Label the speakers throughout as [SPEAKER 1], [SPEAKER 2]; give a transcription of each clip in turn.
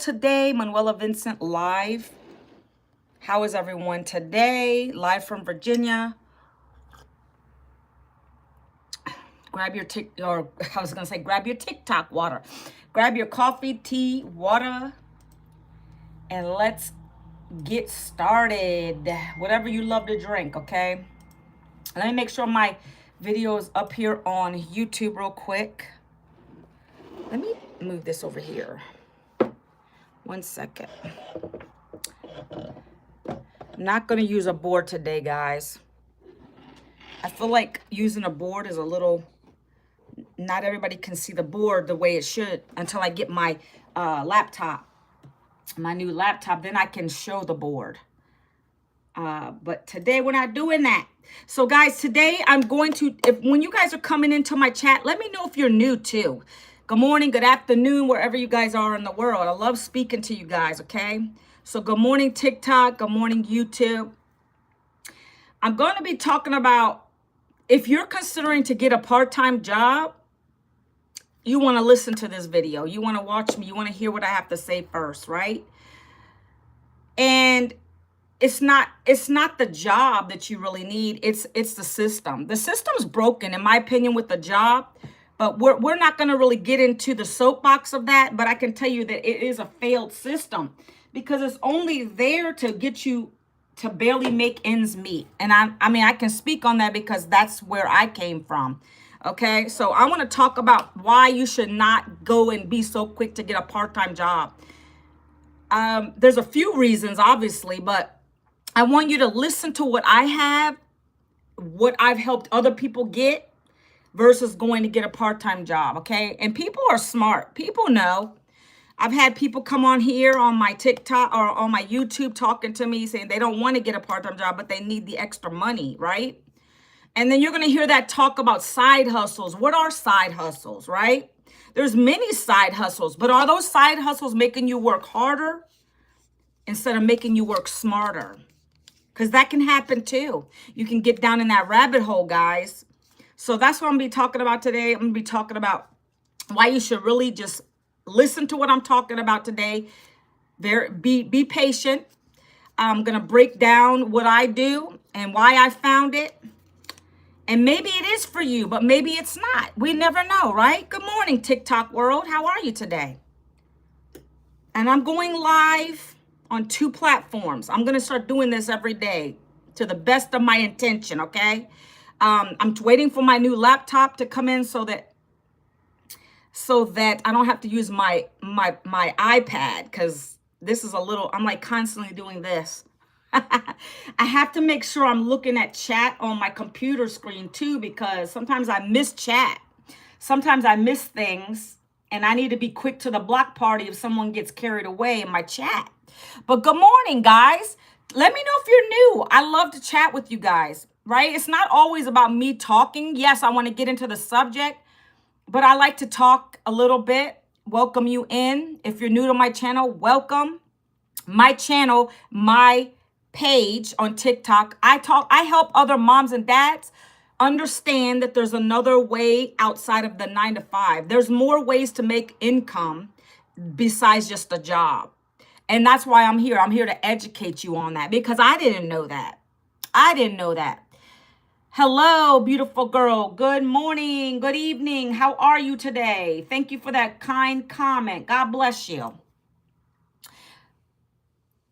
[SPEAKER 1] today. Manuela Vincent live. How is everyone today? Live from Virginia. Grab your grab your TikTok water. Grab your coffee, tea, water, and let's get started. Whatever you love to drink, okay? Let me make sure my video is up here on YouTube real quick. Let me move this over here. 1 second. I'm not going to use a board today, guys. I feel like using a board is a little... Not everybody can see the board the way it should until I get my laptop. My new laptop, then I can show the board. But today we're not doing that. So guys, today I'm going to... when you guys are coming into my chat, let me know if you're new too. Good morning, good afternoon, wherever you guys are in the world. I love speaking to you guys, okay? So good morning, TikTok. Good morning, YouTube. I'm going to be talking about if you're considering to get a part-time job, you want to listen to this video. You want to watch me. You want to hear what I have to say first, right? And it's not the job that you really need. It's the system. The system's broken, in my opinion, with the job. But we're not going to really get into the soapbox of that. But I can tell you that it is a failed system because it's only there to get you to barely make ends meet. And I mean, I can speak on that because that's where I came from. Okay, so I want to talk about why you should not go and be so quick to get a part-time job. There's a few reasons, obviously, but I want you to listen to what I have, what I've helped other people get, versus going to get a part-time job, okay? And people are smart. People know. I've had people come on here on my TikTok or on my YouTube talking to me saying they don't want to get a part-time job, but they need the extra money, right? And then you're going to hear that talk about side hustles. What are side hustles, right? There's many side hustles, but are those side hustles making you work harder instead of making you work smarter? Because that can happen too. You can get down in that rabbit hole, guys. So that's what I'm going to be talking about today. I'm going to be talking about why you should really just listen to what I'm talking about today. Be patient. I'm going to break down what I do and why I found it. And maybe it is for you, but maybe it's not. We never know, right? Good morning, TikTok world. How are you today? And I'm going live on 2 platforms. I'm going to start doing this every day to the best of my intention, okay? I'm waiting for my new laptop to come in so that I don't have to use my iPad, because this is a little, I'm like constantly doing this. I have to make sure I'm looking at chat on my computer screen too, because sometimes I miss chat. Sometimes I miss things and I need to be quick to the block party if someone gets carried away in my chat. But good morning, guys. Let me know if you're new. I love to chat with you guys, right? It's not always about me talking. Yes, I want to get into the subject, but I like to talk a little bit. Welcome you in. If you're new to my channel, welcome. My channel, my page on TikTok, I help other moms and dads understand that there's another way outside of the 9 to 5. There's more ways to make income besides just a job. And that's why I'm here. I'm here to educate you on that, because I didn't know that. I didn't know that. Hello, beautiful girl. Good morning. Good evening. How are you today? Thank you for that kind comment. God bless you.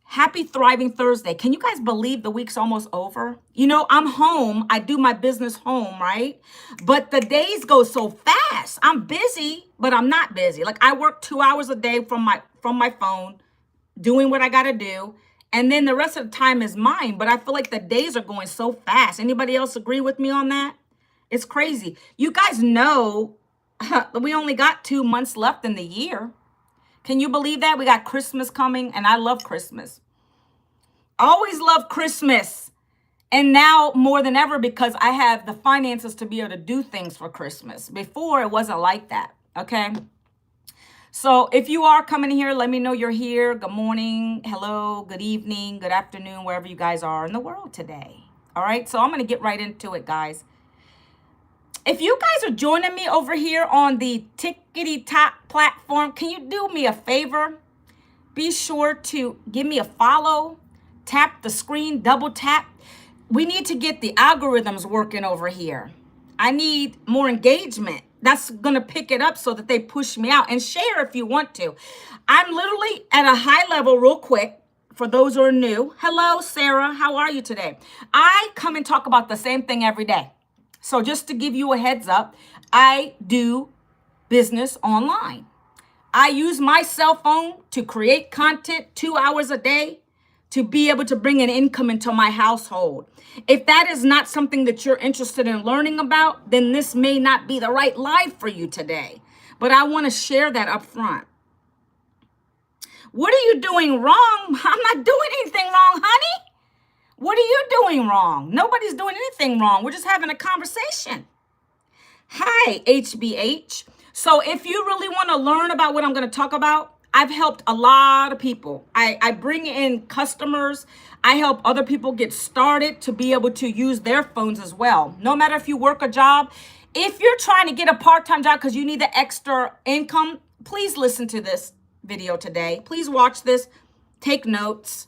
[SPEAKER 1] Happy Thriving Thursday. Can you guys believe the week's almost over? You know, I'm home. I do my business home, right? But the days go so fast. I'm busy, but I'm not busy. Like, I work 2 hours a day from my phone, doing what I got to do. And then the rest of the time is mine. But I feel like the days are going so fast. Anybody else agree with me on that? It's crazy. You guys know we only got 2 months left in the year. Can you believe that? We got Christmas coming, and I love Christmas. Always love Christmas. And now more than ever, because I have the finances to be able to do things for Christmas. Before, it wasn't like that, okay? So if you are coming here, let me know you're here. Good morning, hello, good evening, good afternoon, wherever you guys are in the world today. All right, so I'm going to get right into it, guys. If you guys are joining me over here on the Tickety Top platform, can you do me a favor? Be sure to give me a follow, tap the screen, double tap. We need to get the algorithms working over here. I need more engagement. That's going to pick it up so that they push me out. And share if you want to. I'm literally at a high level real quick. For those who are new, hello, Sarah. How are you today? I come and talk about the same thing every day. So just to give you a heads up, I do business online. I use my cell phone to create content 2 hours a day to be able to bring an income into my household. If that is not something that you're interested in learning about, then this may not be the right live for you today. But I want to share that up front. What are you doing wrong? I'm not doing anything wrong, honey. What are you doing wrong? Nobody's doing anything wrong. We're just having a conversation. Hi, HBH. So if you really want to learn about what I'm going to talk about, I've helped a lot of people. I bring in customers. I help other people get started to be able to use their phones as well. No matter if you work a job, if you're trying to get a part-time job because you need the extra income, please listen to this video today. Please watch this. Take notes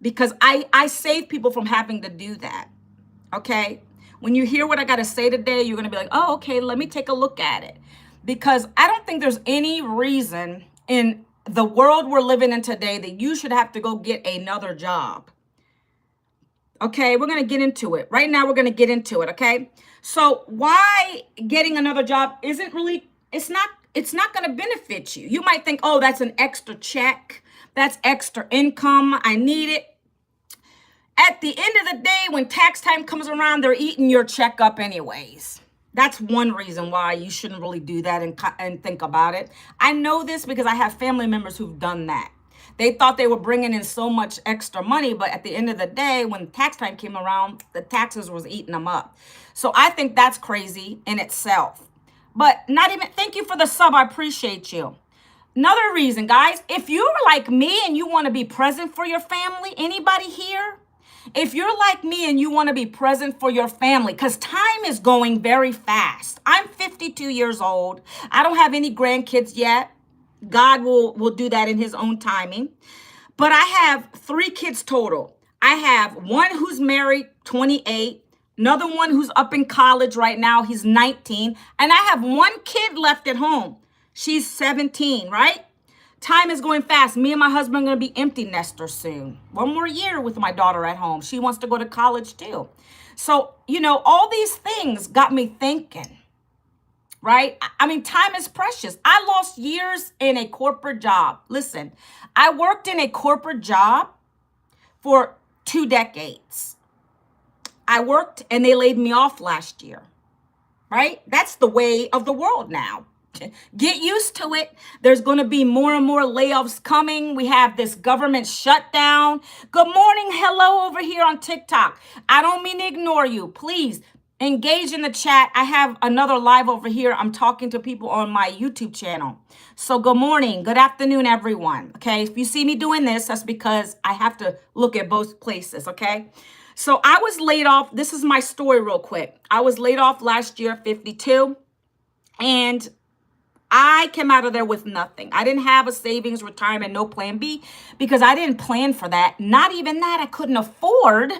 [SPEAKER 1] because I save people from having to do that. Okay? When you hear what I got to say today, you're going to be like, oh, okay, let me take a look at it. Because I don't think there's any reason in the world we're living in today that you should have to go get another job. Okay, we're going to get into it. Right now, we're going to get into it, okay? So why getting another job isn't really, it's not going to benefit you. You might think, oh, that's an extra check. That's extra income. I need it. At the end of the day, when tax time comes around, they're eating your check up anyways. That's one reason why you shouldn't really do that and think about it. I know this because I have family members who've done that. They thought they were bringing in so much extra money, but at the end of the day, when tax time came around, the taxes was eating them up. So I think that's crazy in itself. But not even, thank you for the sub. I appreciate you. Another reason, guys, if you're like me and you want to be present for your family, anybody here? If you're like me and you want to be present for your family, because time is going very fast. I'm 52 years old. I don't have any grandkids yet. God will do that in his own timing. But I have 3 kids total. I have one who's married, 28. Another one who's up in college right now. He's 19. And I have one kid left at home. She's 17, right? Time is going fast. Me and my husband are going to be empty nesters soon. 1 more year with my daughter at home. She wants to go to college too. So, all these things got me thinking, right? I mean, time is precious. I lost years in a corporate job. Listen, I worked in a corporate job for 2 decades. I worked and they laid me off last year, right? That's the way of the world now. Get used to it. There's going to be more and more layoffs coming. We have this government shutdown. Good morning. Hello over here on TikTok. I don't mean to ignore you. Please engage in the chat. I have another live over here. I'm talking to people on my YouTube channel. So good morning. Good afternoon, everyone. Okay. If you see me doing this, that's because I have to look at both places. Okay. So I was laid off. This is my story real quick. I was laid off last year, 52. And I came out of there with nothing. I didn't have a savings, retirement, no plan B because I didn't plan for that. Not even that. I couldn't afford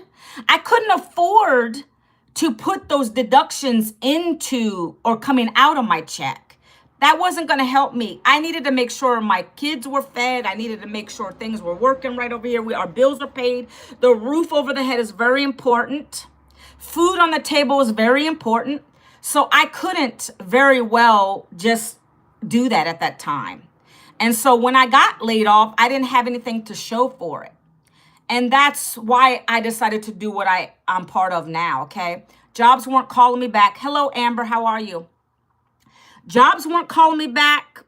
[SPEAKER 1] to put those deductions into or coming out of my check. That wasn't going to help me. I needed to make sure my kids were fed. I needed to make sure things were working right over here. Our bills are paid. The roof over the head is very important. Food on the table is very important. So I couldn't very well just do that at that time. And so when I got laid off, I didn't have anything to show for it. And that's why I decided to do what I'm part of now, okay? Jobs weren't calling me back. Hello, Amber, how are you? Jobs weren't calling me back.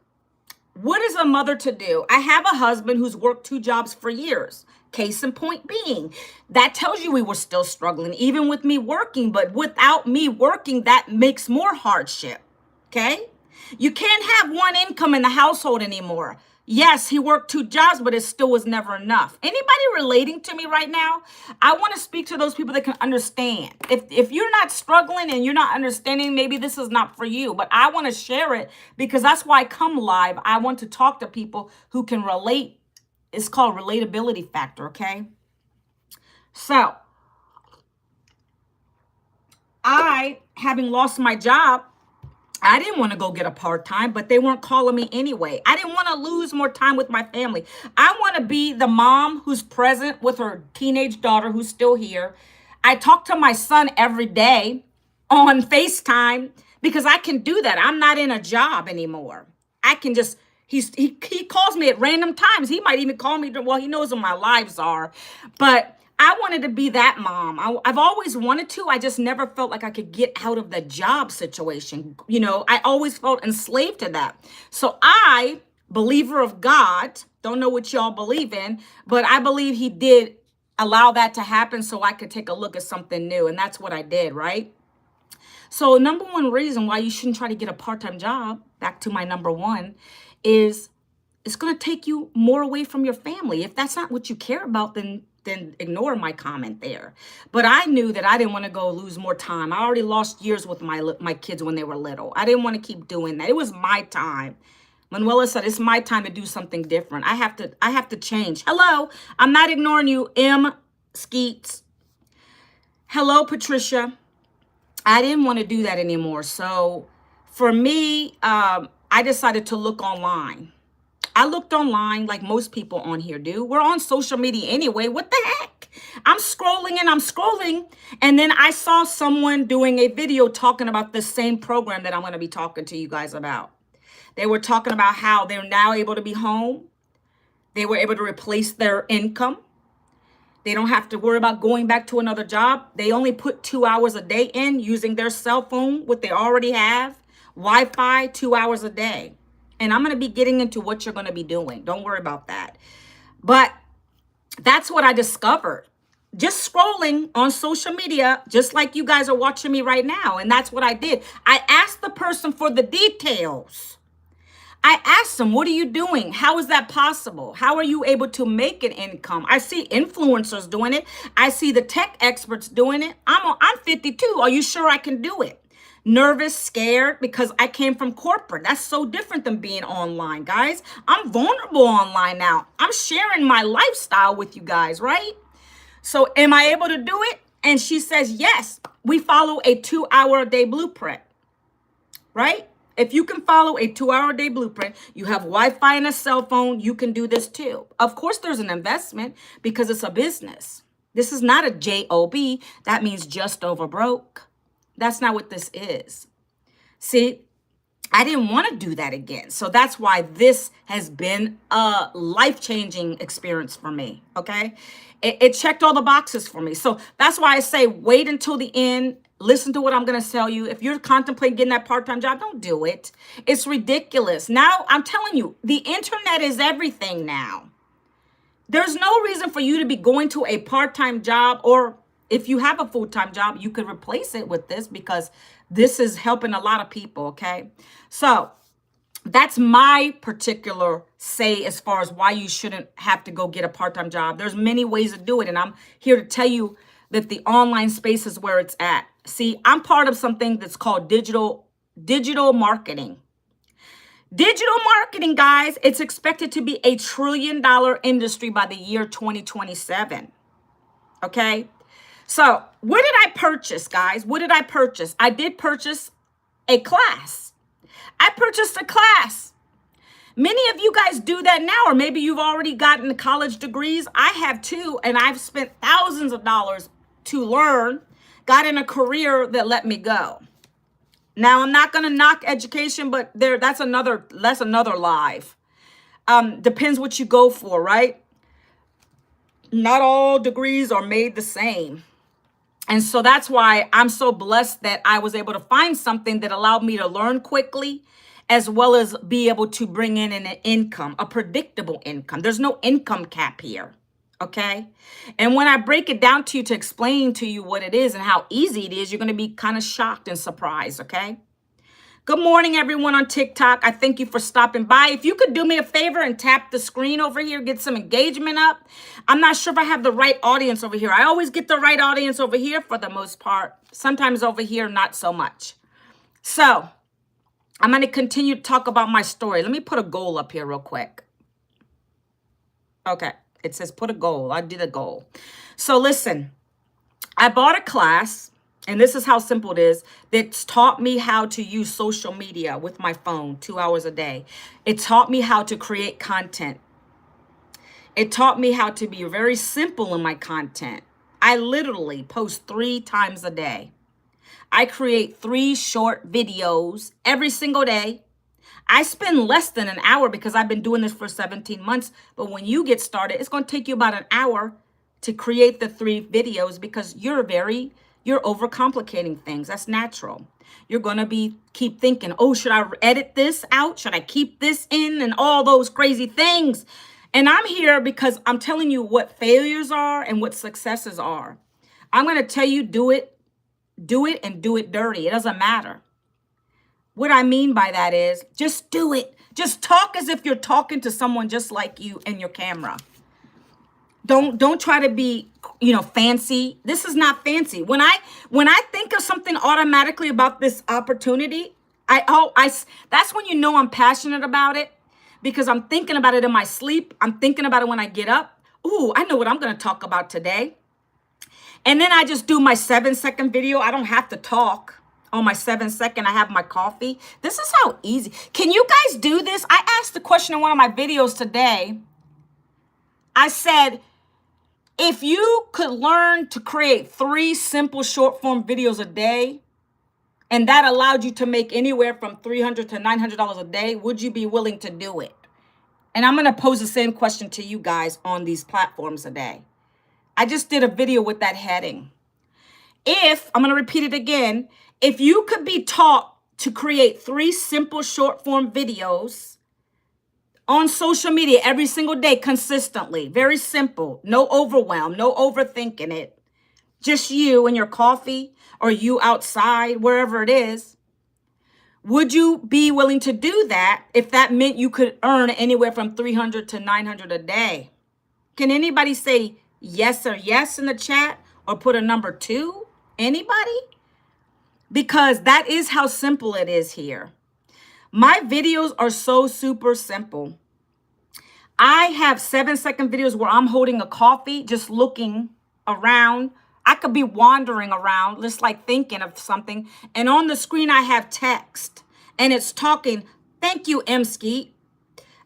[SPEAKER 1] What is a mother to do? I have a husband who's worked 2 jobs for years. Case in point being, that tells you we were still struggling, even with me working. But without me working, that makes more hardship, okay? You can't have one income in the household anymore. Yes, he worked 2 jobs, but it still was never enough. Anybody relating to me right now? I want to speak to those people that can understand. If you're not struggling and you're not understanding, maybe this is not for you. But I want to share it because that's why I come live. I want to talk to people who can relate It's called relatability factor, okay? So having lost my job, I didn't want to go get a part-time, but they weren't calling me anyway. I didn't want to lose more time with my family. I want to be the mom who's present with her teenage daughter who's still here. I talk to my son every day on FaceTime because I can do that. I'm not in a job anymore. I can just he calls me at random times. He might even call me. Well, he knows what my lives are, but I wanted to be that mom. I've always wanted to. I just never felt like I could get out of the job situation. You know, I always felt enslaved to that. So I, believer of God, don't know what y'all believe in, but I believe he did allow that to happen so I could take a look at something new. And that's what I did, right? So number one reason why you shouldn't try to get a part-time job, back to my number one, is it's going to take you more away from your family. If that's not what you care about, then ignore my comment there. But I knew that I didn't want to go lose more time. I already lost years with my kids when they were little. I didn't want to keep doing that. It was my time. Manuela said, it's my time to do something different. I have to change. Hello, I'm not ignoring you, M. Skeets. Hello, Patricia. I didn't want to do that anymore. So for me, I decided to look online. I looked online like most people on here do. We're on social media anyway. What the heck? I'm scrolling and I'm scrolling. And then I saw someone doing a video talking about the same program that I'm going to be talking to you guys about. They were talking about how they're now able to be home. They were able to replace their income. They don't have to worry about going back to another job. They only put 2 hours a day in using their cell phone, what they already have, Wi-Fi, 2 hours a day. And I'm going to be getting into what you're going to be doing. Don't worry about that. But that's what I discovered. Just scrolling on social media, just like you guys are watching me right now. And that's what I did. I asked the person for the details. I asked them, what are you doing? How is that possible? How are you able to make an income? I see influencers doing it. I see the tech experts doing it. I'm 52. Are you sure I can do it? Nervous, scared, because I came from corporate. That's so different than being online, guys. I'm vulnerable online now. I'm sharing my lifestyle with you guys, right? So am I able to do it? And she says, yes, we follow a 2-hour-a-day blueprint, right? If you can follow a 2-hour-a-day blueprint, you have Wi-Fi and a cell phone, you can do this too. Of course, there's an investment because it's a business. This is not a job. That means just over broke. That's not what this is. See, I didn't want to do that again. So that's why this has been a life-changing experience for me, okay? It checked all the boxes for me. So that's why I say wait until the end. Listen to what I'm going to tell you. If you're contemplating getting that part-time job, don't do it. It's ridiculous. Now, I'm telling you, the internet is everything now. There's no reason for you to be going to a part-time job, or if you have a full-time job, you could replace it with this because this is helping a lot of people, okay? So that's my particular say as far as why you shouldn't have to go get a part-time job. There's many ways to do it, and I'm here to tell you that the online space is where it's at. See, I'm part of something that's called digital marketing. Digital marketing, guys, it's expected to be a $1 trillion industry by the year 2027. Okay? So, what did I purchase, guys? What did I purchase? I did purchase a class. I purchased a class. Many of you guys do that now, or maybe you've already gotten college degrees. I have too, and I've spent thousands of dollars to learn, got in a career that let me go. Now, I'm not going to knock education, but that's another live. Depends what you go for, right? Not all degrees are made the same. And so that's why I'm so blessed that I was able to find something that allowed me to learn quickly, as well as be able to bring in an income, a predictable income. There's no income cap here, okay? And when I break it down to you to explain to you what it is and how easy it is, you're going to be kind of shocked and surprised, okay? Good morning, everyone on TikTok. I thank you for stopping by. If you could do me a favor and tap the screen over here, get some engagement up. I'm not sure if I have the right audience over here. I always get the right audience over here for the most part. Sometimes over here, not so much. So I'm going to continue to talk about my story. Let me put a goal up here real quick. Okay. It says put a goal. I did a goal. So listen, I bought a class, and this is how simple it is. That's taught me how to use social media with my phone 2 hours a day. It taught me how to create content. It taught me how to be very simple in my content. I literally post 3 times a day. I create 3 short videos every single day. I spend less than an hour because I've been doing this for 17 months. But when you get started, it's going to take you about an hour to create the 3 videos because you're overcomplicating things. That's natural. You're going to keep thinking, oh, should I edit this out? Should I keep this in? And all those crazy things. And I'm here because I'm telling you what failures are and what successes are. I'm going to tell you, do it and do it dirty. It doesn't matter. What I mean by that is just do it. Just talk as if you're talking to someone just like you and your camera. Don't try to be, fancy. This is not fancy. When I think of something automatically about this opportunity, that's when you know I'm passionate about it because I'm thinking about it in my sleep. I'm thinking about it when I get up. Ooh, I know what I'm going to talk about today. And then I just do my 7-second video. I don't have to talk. On my 7-second, I have my coffee. This is how easy. Can you guys do this? I asked the question in one of my videos today. I said, if you could learn to create 3 simple short form videos a day, and that allowed you to make anywhere from $300 to $900 a day, would you be willing to do it? And I'm going to pose the same question to you guys on these platforms today. I just did a video with that heading. I'm going to repeat it again, if you could be taught to create 3 simple short form videos on social media every single day consistently, very simple, no overwhelm, no overthinking it, just you and your coffee or you outside, wherever it is, would you be willing to do that if that meant you could earn anywhere from $300 to $900 a day? Can anybody say yes or yes in the chat or put a number 2? Anybody? Because that is how simple it is here. My videos are so super simple. I have 7-second videos where I'm holding a coffee, just looking around. I could be wandering around, just like thinking of something. And on the screen, I have text. And it's talking, thank you, M. Skeet.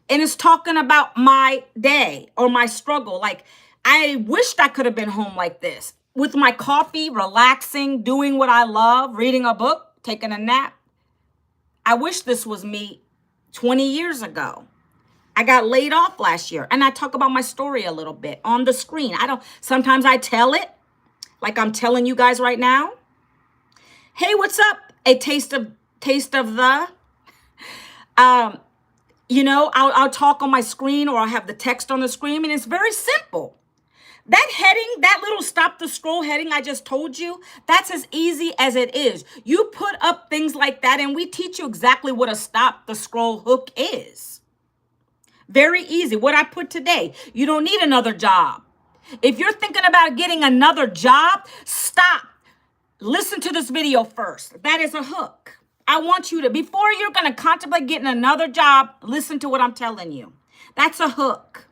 [SPEAKER 1] And it's talking about my day or my struggle. Like, I wished I could have been home like this, with my coffee, relaxing, doing what I love, reading a book, taking a nap. I wish this was me 20 years ago. I got laid off last year, and I talk about my story a little bit on the screen. Sometimes I tell it like I'm telling you guys right now. Hey, what's up? A taste of the, I'll talk on my screen or I'll have the text on the screen, and it's very simple. That heading, that little stop the scroll heading I just told you, that's as easy as it is. You put up things like that and we teach you exactly what a stop the scroll hook is. Very easy. What I put today, you don't need another job. If you're thinking about getting another job, stop. Listen to this video first. That is a hook. I want you to, before you're going to contemplate getting another job, listen to what I'm telling you. That's a hook.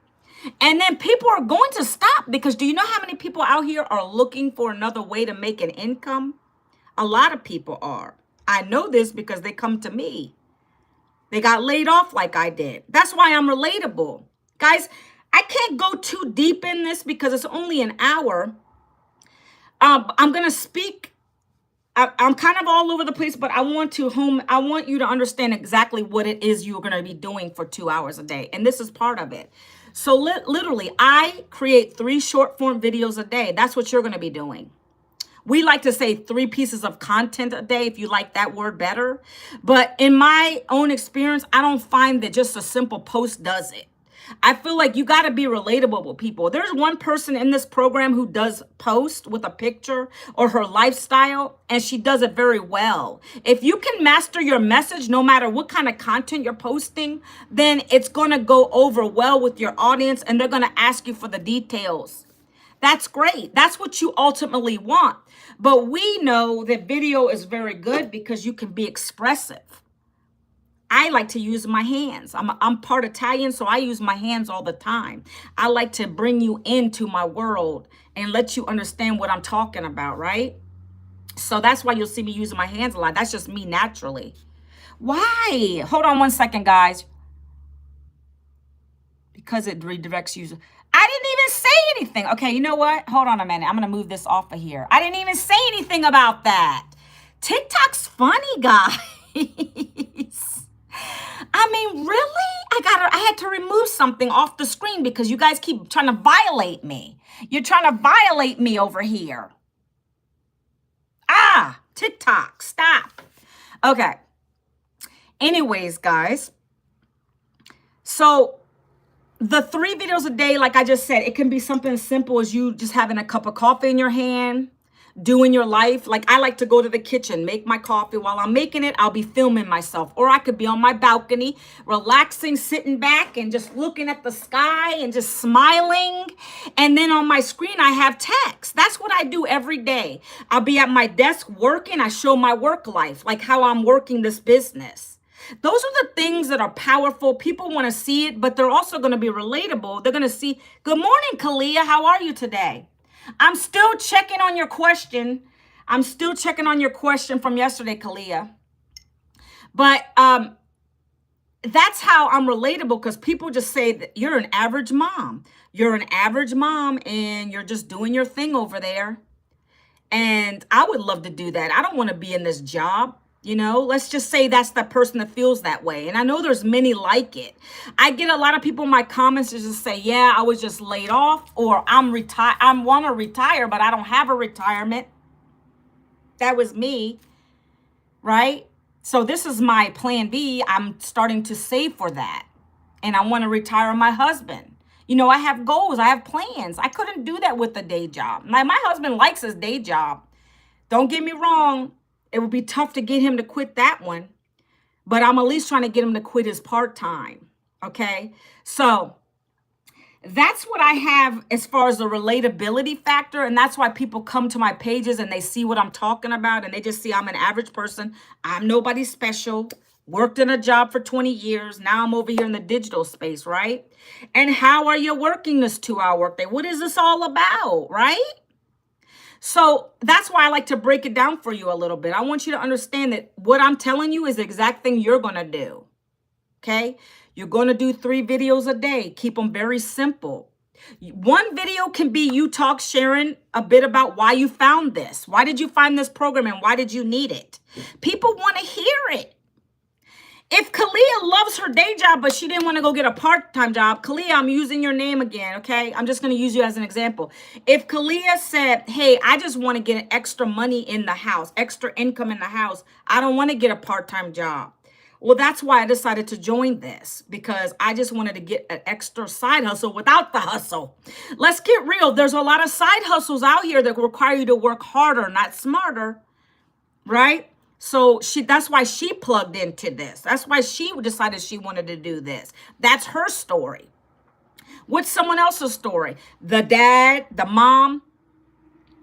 [SPEAKER 1] And then people are going to stop because do you know how many people out here are looking for another way to make an income? A lot of people are. I know this because they come to me. They got laid off like I did. That's why I'm relatable. Guys, I can't go too deep in this because it's only an hour. I'm going to speak. I'm kind of all over the place, but I want you to understand exactly what it is you're going to be doing for 2 hours a day. And this is part of it. So literally, I create 3 short form videos a day. That's what you're going to be doing. We like to say 3 pieces of content a day, if you like that word better. But in my own experience, I don't find that just a simple post does it. I feel like you got to be relatable with people. There's one person in this program who does post with a picture or her lifestyle, and she does it very well. If you can master your message, no matter what kind of content you're posting, then it's going to go over well with your audience, and they're going to ask you for the details. That's great. That's what you ultimately want. But we know that video is very good because you can be expressive. I like to use my hands. I'm part Italian, so I use my hands all the time. I like to bring you into my world and let you understand what I'm talking about, right? So that's why you'll see me using my hands a lot. That's just me naturally. Why? Hold on one second, guys. Because it redirects you. I didn't even say anything. Okay, you know what? Hold on a minute. I'm going to move this off of here. I didn't even say anything about that. TikTok's funny, guys. I mean, really? I had to remove something off the screen because you guys keep trying to violate me. You're trying to violate me over here. Ah, TikTok, stop. Okay. Anyways, guys. So the 3 videos a day, like I just said, it can be something as simple as you just having a cup of coffee in your hand, doing your life. Like I like to go to the kitchen, make my coffee. While I'm making it, I'll be filming myself. Or I could be on my balcony, relaxing, sitting back and just looking at the sky and just smiling. And then on my screen, I have text. That's what I do every day. I'll be at my desk working. I show my work life, like how I'm working this business. Those are the things that are powerful. People want to see it, but they're also going to be relatable. They're going to see, good morning, Kalia. How are you today? I'm still checking on your question. I'm still checking on your question from yesterday, Kalia. But that's how I'm relatable, because people just say that you're an average mom. You're an average mom and you're just doing your thing over there. And I would love to do that. I don't want to be in this job. You know, let's just say that's the person that feels that way. And I know there's many like it. I get a lot of people in my comments that just say, yeah, I was just laid off, or I want to retire, but I don't have a retirement. That was me, right? So this is my plan B. I'm starting to save for that. And I want to retire my husband. You know, I have goals. I have plans. I couldn't do that with a day job. My husband likes his day job. Don't get me wrong. It would be tough to get him to quit that one, but I'm at least trying to get him to quit his part-time. Okay. So that's what I have as far as the relatability factor. And that's why people come to my pages and they see what I'm talking about. And they just see I'm an average person. I'm nobody special. Worked in a job for 20 years. Now I'm over here in the digital space, right? And how are you working this 2-hour workday? What is this all about, right? So that's why I like to break it down for you a little bit. I want you to understand that what I'm telling you is the exact thing you're going to do. Okay. You're going to do 3 videos a day. Keep them very simple. One video can be you sharing a bit about why you found this. Why did you find this program and why did you need it? People want to hear it. If Kalia loves her day job, but she didn't want to go get a part-time job, Kalia, I'm using your name again, okay? I'm just going to use you as an example. If Kalia said, hey, I just want to get extra money in the house, extra income in the house, I don't want to get a part-time job. Well, that's why I decided to join this, because I just wanted to get an extra side hustle without the hustle. Let's get real. There's a lot of side hustles out here that require you to work harder, not smarter, right? So that's why she plugged into this. That's why she decided she wanted to do this. That's her story. What's someone else's story? The dad, the mom,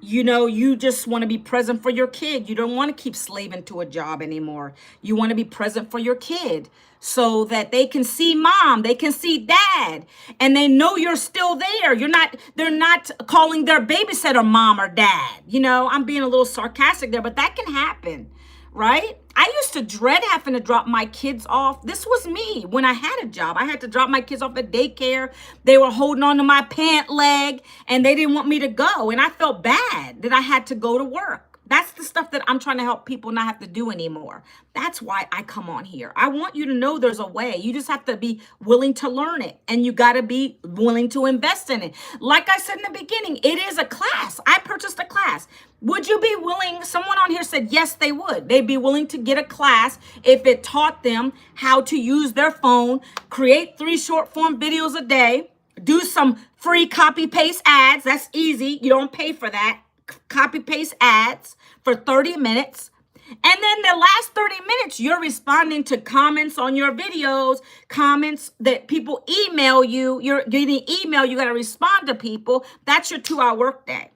[SPEAKER 1] you know, you just want to be present for your kid. You don't want to keep slaving to a job anymore. You want to be present for your kid so that they can see mom, they can see dad, and they know you're still there. They're not calling their babysitter mom or dad. You know, I'm being a little sarcastic there, but that can happen. Right? I used to dread having to drop my kids off. This was me when I had a job. I had to drop my kids off at daycare. They were holding on to my pant leg and they didn't want me to go. And I felt bad that I had to go to work. That's the stuff that I'm trying to help people not have to do anymore. That's why I come on here. I want you to know there's a way. You just have to be willing to learn it, and you got to be willing to invest in it. Like I said in the beginning, it is a class. I purchased a class. Would you be willing? Someone on here said, yes, they would. They'd be willing to get a class if it taught them how to use their phone, create 3 short form videos a day, do some free copy paste ads. That's easy. You don't pay for that. Copy paste ads for 30 minutes. And then the last 30 minutes, you're responding to comments on your videos, comments that people email you. You're getting email. You got to respond to people. That's your 2-hour workday.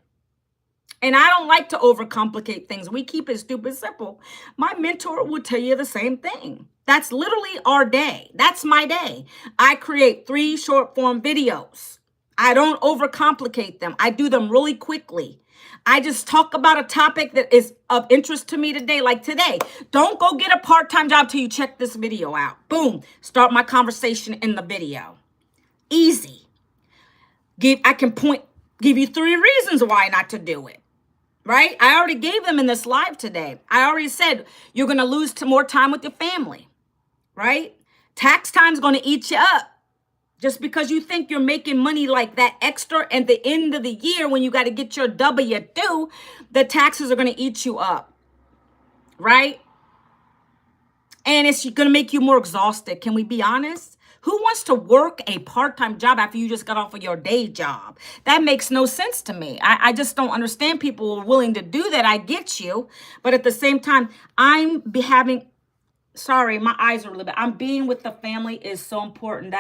[SPEAKER 1] And I don't like to overcomplicate things. We keep it stupid simple. My mentor would tell you the same thing. That's literally our day. That's my day. I create 3 short form videos. I don't overcomplicate them. I do them really quickly. I just talk about a topic that is of interest to me today. Like today, don't go get a part-time job till you check this video out. Boom, start my conversation in the video. Easy. I can give you 3 reasons why not to do it. Right? I already gave them in this live today. I already said you're going to lose more time with your family. Right? Tax time's going to eat you up. Just because you think you're making money like that extra at the end of the year when you got to get your W-2, the taxes are going to eat you up. Right? And it's going to make you more exhausted. Can we be honest? Who wants to work a part-time job after you just got off of your day job? That makes no sense to me. I just don't understand people who are willing to do that. I get you. But at the same time, sorry, my eyes are a little bit. I'm being with the family is so important.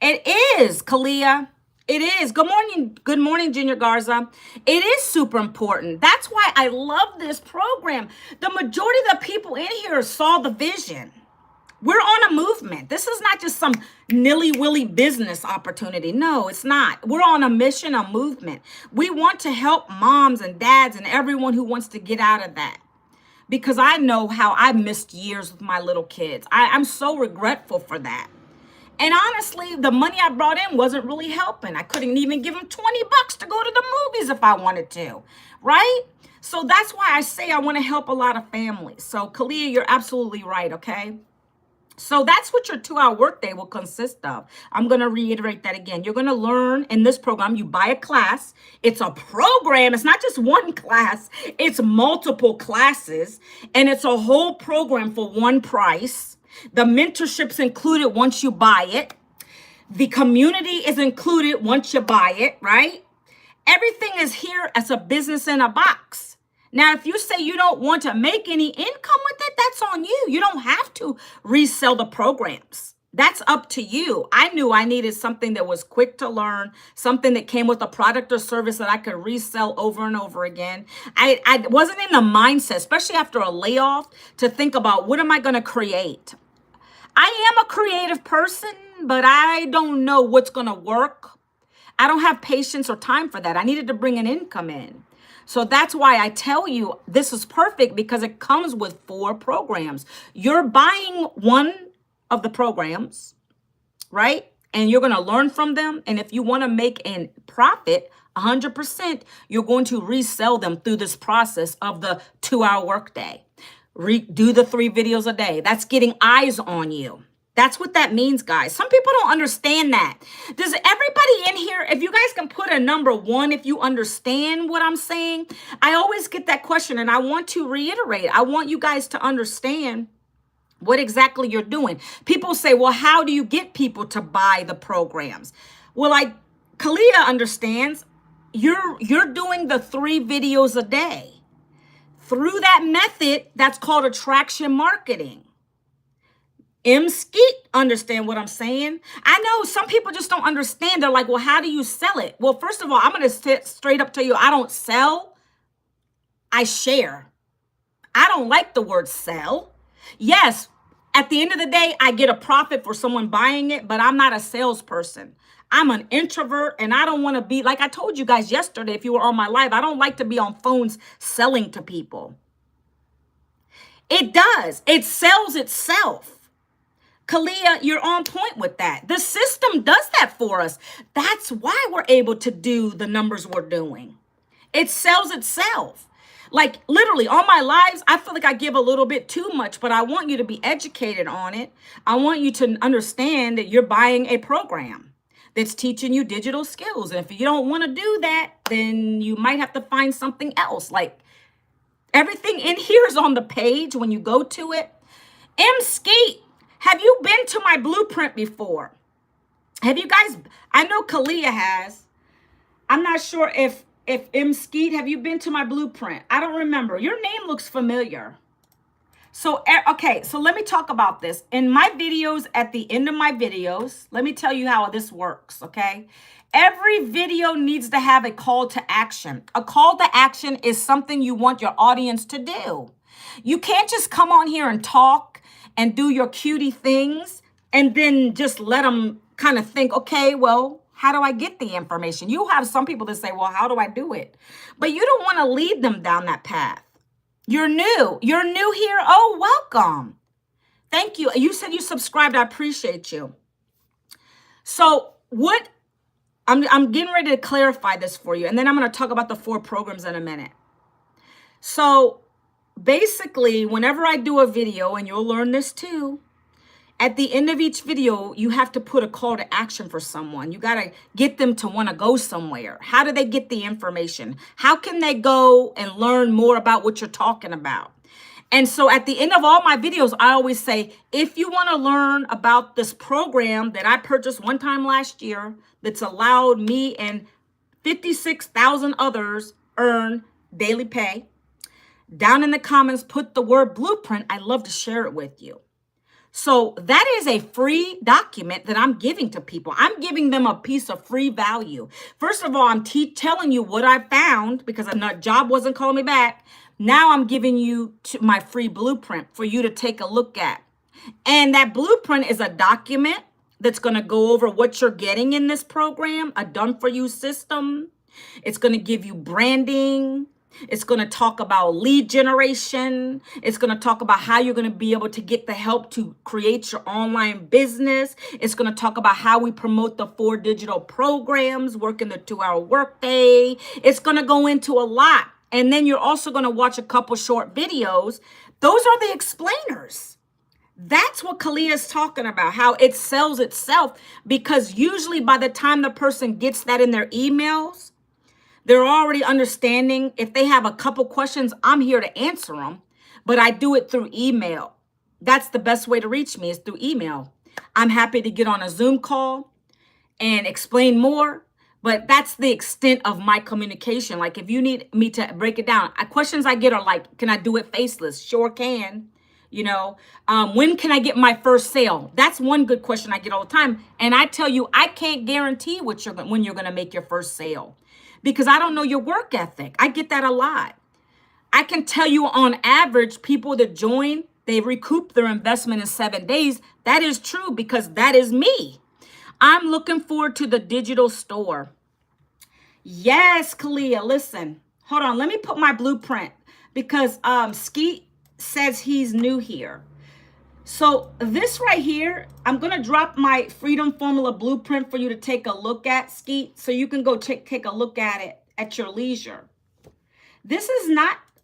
[SPEAKER 1] It is, Kalia. It is. Good morning. Good morning, Junior Garza. It is super important. That's why I love this program. The majority of the people in here saw the vision. We're on a movement. This is not just some nilly-willy business opportunity. No, it's not. We're on a mission, a movement. We want to help moms and dads and everyone who wants to get out of that. Because I know how I missed years with my little kids. I'm so regretful for that. And honestly, the money I brought in wasn't really helping. I couldn't even give them $20 to go to the movies if I wanted to, right? So that's why I say I want to help a lot of families. So Kalia, you're absolutely right, okay? So that's what your 2-hour workday will consist of. I'm going to reiterate that again. You're going to learn in this program. You buy a class. It's a program. It's not just one class. It's multiple classes. And it's a whole program for one price. The mentorship's included once you buy it. The community is included once you buy it, right? Everything is here as a business in a box. Now, if you say you don't want to make any income with it, that's on you. You don't have to resell the programs. That's up to you. I knew I needed something that was quick to learn, something that came with a product or service that I could resell over and over again. I wasn't in the mindset, especially after a layoff, to think about what am I going to create? I am a creative person, but I don't know what's going to work. I don't have patience or time for that. I needed to bring an income in. So that's why I tell you this is perfect because it comes with 4 programs. You're buying one of the programs, right? And you're going to learn from them. And if you want to make a profit, 100%, you're going to resell them through this process of the 2-hour workday. Do the 3 videos a day. That's getting eyes on you. That's what that means, guys. Some people don't understand that. Does everybody in here, if you guys can put a number 1, if you understand what I'm saying, I always get that question and I want to reiterate. I want you guys to understand what exactly you're doing. People say, well, how do you get people to buy the programs? Well, Kalia understands you're doing the 3 videos a day. Through that method, that's called attraction marketing. Skeet understand what I'm saying? I know some people just don't understand. They're like, well, how do you sell it? Well, first of all, I'm going to sit straight up to you. I don't sell. I share. I don't like the word sell. Yes, at the end of the day, I get a profit for someone buying it, but I'm not a salesperson. I'm an introvert and I don't want to be, like I told you guys yesterday, if you were on my live, I don't like to be on phones selling to people. It does. It sells itself. Kalia, you're on point with that. The system does that for us. That's why we're able to do the numbers we're doing. It sells itself. Like literally on my lives, I feel like I give a little bit too much, but I want you to be educated on it. I want you to understand that you're buying a program that's teaching you digital skills. And if you don't want to do that, then you might have to find something else. Like everything in here is on the page when you go to it. Skeet. Have you been to my blueprint before? Have you guys, I know Kalia has. I'm not sure if Skeet, have you been to my blueprint? I don't remember. Your name looks familiar. So, okay, so let me talk about this. In my videos, at the end of my videos, let me tell you how this works, okay? Every video needs to have a call to action. A call to action is something you want your audience to do. You can't just come on here and talk and do your cutie things, and then just let them kind of think, okay, well, how do I get the information? You have some people that say, well, how do I do it? But you don't want to lead them down that path. You're new. You're new here. Oh, welcome. Thank you. You said you subscribed. I appreciate you. So what I'm getting ready to clarify this for you. And then I'm going to talk about the 4 programs in a minute. So basically, whenever I do a video, and you'll learn this too, at the end of each video, you have to put a call to action for someone. You got to get them to want to go somewhere. How do they get the information? How can they go and learn more about what you're talking about? And so at the end of all my videos, I always say, if you want to learn about this program that I purchased one time last year, that's allowed me and 56,000 others earn daily pay, down in the comments, put the word blueprint. I'd love to share it with you. So that is a free document that I'm giving to people. I'm giving them a piece of free value. First of all, I'm telling you what I found because a job wasn't calling me back. Now I'm giving you my free blueprint for you to take a look at. And that blueprint is a document that's going to go over what you're getting in this program, a done-for-you system. It's going to give you branding. It's going to talk about lead generation. It's going to talk about how you're going to be able to get the help to create your online business. It's going to talk about how we promote the 4 digital programs, working the 2-hour workday. It's going to go into a lot. And then you're also going to watch a couple short videos. Those are the explainers. That's what Kalia is talking about, how it sells itself, because usually by the time the person gets that in their emails, they're already understanding. If they have a couple questions, I'm here to answer them, but I do it through email. That's the best way to reach me, is through email. I'm happy to get on a Zoom call and explain more, but that's the extent of my communication. Like if you need me to break it down, questions I get are like, can I do it faceless? Sure can. You know, when can I get my first sale? That's one good question I get all the time. And I tell you, I can't guarantee when you're going to make your first sale, because I don't know your work ethic. I get that a lot. I can tell you on average, people that join, they recoup their investment in 7 days. That is true because that is me. I'm looking forward to the digital store. Yes, Kalia, listen. Hold on. Let me put my blueprint because Skeet says he's new here. So this right here, I'm going to drop my Freedom Formula blueprint for you to take a look at, Skeet, so you can go take a look at it at your leisure. This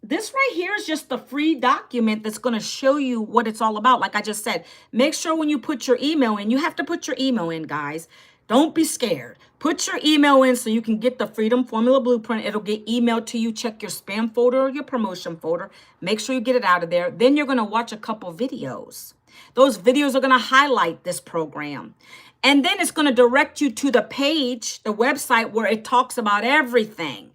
[SPEAKER 1] right here is just the free document that's going to show you what it's all about. Like I just said, make sure when you put your email in, you have to put your email in, guys. Don't be scared. Put your email in so you can get the Freedom Formula blueprint. It'll get emailed to you. Check your spam folder or your promotion folder. Make sure you get it out of there. Then you're going to watch a couple videos. Those videos are going to highlight this program. And then it's going to direct you to the page, the website, where it talks about everything.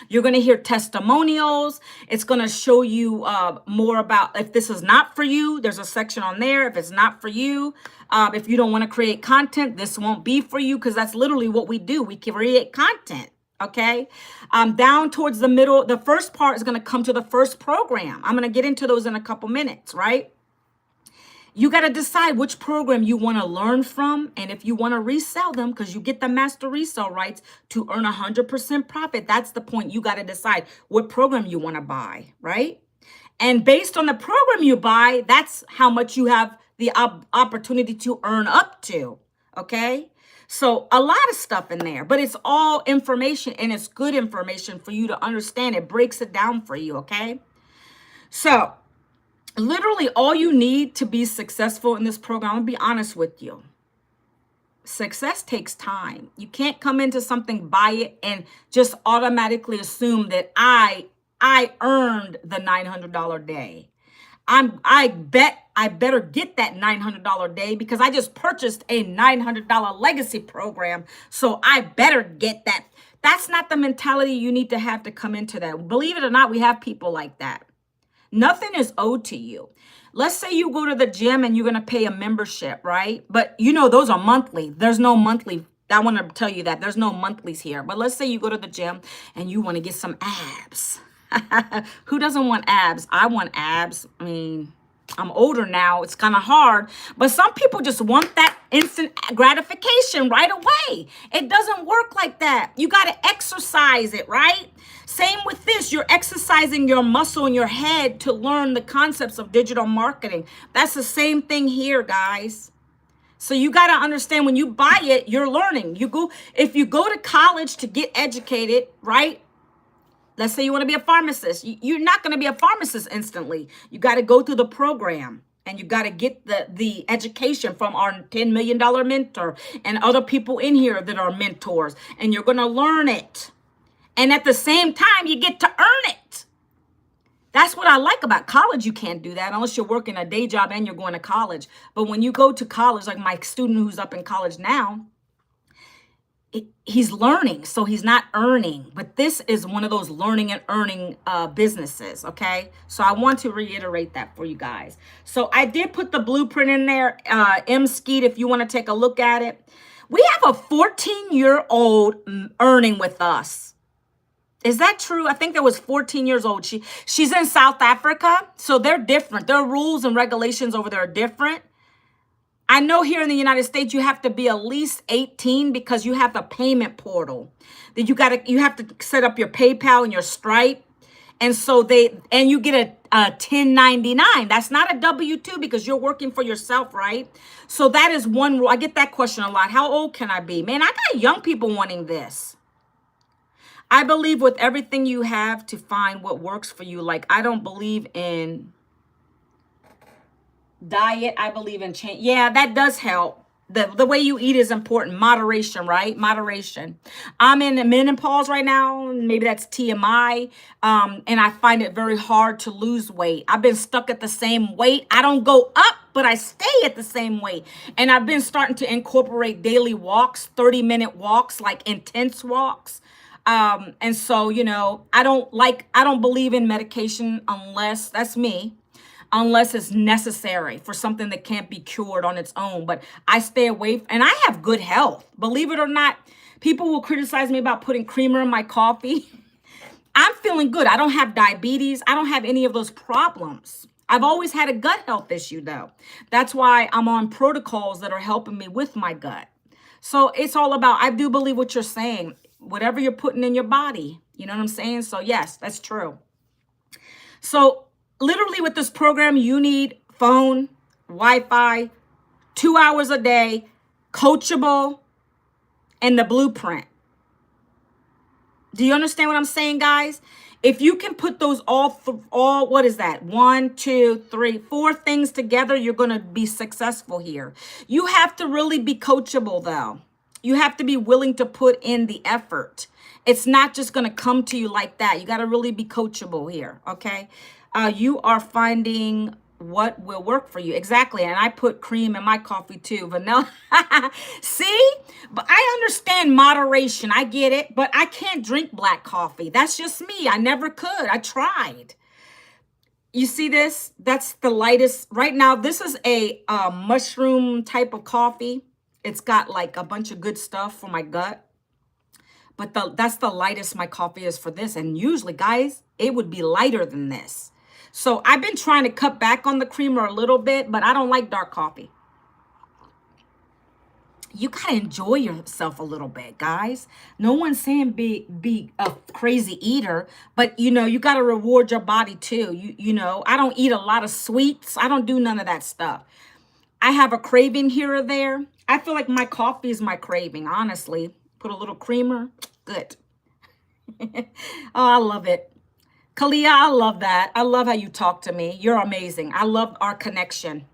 [SPEAKER 1] You're going to hear testimonials. It's going to show you more about if this is not for you. There's a section on there. If it's not for you, if you don't want to create content, this won't be for you, because that's literally what we do. We create content. Okay. Down towards the middle, the first part is going to come to the first program. I'm going to get into those in a couple minutes, right? You got to decide which program you want to learn from, and if you want to resell them, because you get the master resale rights to earn 100% profit. That's the point. You got to decide what program you want to buy, right? And based on the program you buy, that's how much you have the opportunity to earn up to, okay? So a lot of stuff in there, but it's all information, and it's good information for you to understand. It breaks it down for you, okay? So literally all you need to be successful in this program, I'm gonna be honest with you. Success takes time. You can't come into something, buy it, and just automatically assume that I earned the $900 day. I bet I better get that $900 day because I just purchased a $900 legacy program. So I better get that. That's not the mentality you need to have to come into that. Believe it or not, we have people like that. Nothing is owed to you. Let's say you go to the gym and you're going to pay a membership, right? But you know, those are monthly. There's no monthly. I want to tell you that there's no monthlies here. But let's say you go to the gym and you want to get some abs. Who doesn't want abs? I want abs. I mean, I'm older now. It's kind of hard, but some people just want that instant gratification right away. It doesn't work like that. You got to exercise it, right? Same with this. You're exercising your muscle in your head to learn the concepts of digital marketing. That's the same thing here, guys. So you got to understand, when you buy it, you're learning. If you go to college to get educated, right? Let's say you want to be a pharmacist. You're not going to be a pharmacist instantly. You got to go through the program, and you got to get the education from our $10 million mentor and other people in here that are mentors, and you're going to learn it. And at the same time, you get to earn it. That's what I like about college. You can't do that unless you're working a day job and you're going to college. But when you go to college, like my student who's up in college now, he's learning, so he's not earning. But this is one of those learning and earning businesses, okay? So I want to reiterate that for you guys. So I did put the blueprint in there, Skeet, if you want to take a look at it. We have a 14-year-old earning with us. Is that true? I think that was 14 years old. She's in South Africa, so they're different. Their rules and regulations over there are different. I know here in the United States, you have to be at least 18 because you have the payment portal. That you have to set up your PayPal and your Stripe. And so you get a 1099. That's not a W-2 because you're working for yourself, right? So that is one rule. I get that question a lot. How old can I be? Man, I got young people wanting this. I believe with everything you have to find what works for you. Like, I don't believe in diet. I believe in change. Yeah, that does help. The way you eat is important. Moderation, right? Moderation. I'm in the menopause right now. Maybe that's TMI. And I find it very hard to lose weight. I've been stuck at the same weight. I don't go up, but I stay at the same weight. And I've been starting to incorporate daily walks, 30-minute walks, like intense walks. And so, I don't believe in medication unless, that's me, unless it's necessary for something that can't be cured on its own. But I stay away, and I have good health. Believe it or not, people will criticize me about putting creamer in my coffee. I'm feeling good. I don't have diabetes. I don't have any of those problems. I've always had a gut health issue, though. That's why I'm on protocols that are helping me with my gut. So it's all about, I do believe what you're saying. Whatever you're putting in your body, you know what I'm saying? So yes, that's true. So literally with this program, you need phone, Wi-Fi, 2 hours a day, coachable, and the blueprint. Do you understand what I'm saying, guys? If you can put those all, what is that? 1, 2, 3, 4 things together, you're going to be successful here. You have to really be coachable, though. You have to be willing to put in the effort. It's not just going to come to you like that. You got to really be coachable here, okay? You are finding what will work for you. Exactly. And I put cream in my coffee too. Vanilla. See? But I understand moderation. I get it. But I can't drink black coffee. That's just me. I never could. I tried. You see this? That's the lightest. Right now, this is a mushroom type of coffee. It's got like a bunch of good stuff for my gut. But that's the lightest my coffee is for this. And usually, guys, it would be lighter than this. So I've been trying to cut back on the creamer a little bit, but I don't like dark coffee. You got to enjoy yourself a little bit, guys. No one's saying be a crazy eater, but, you got to reward your body too. I don't eat a lot of sweets. I don't do none of that stuff. I have a craving here or there. I feel like my coffee is my craving, honestly. Put a little creamer. Good. Oh, I love it. Kalia, I love that. I love how you talk to me. You're amazing. I love our connection.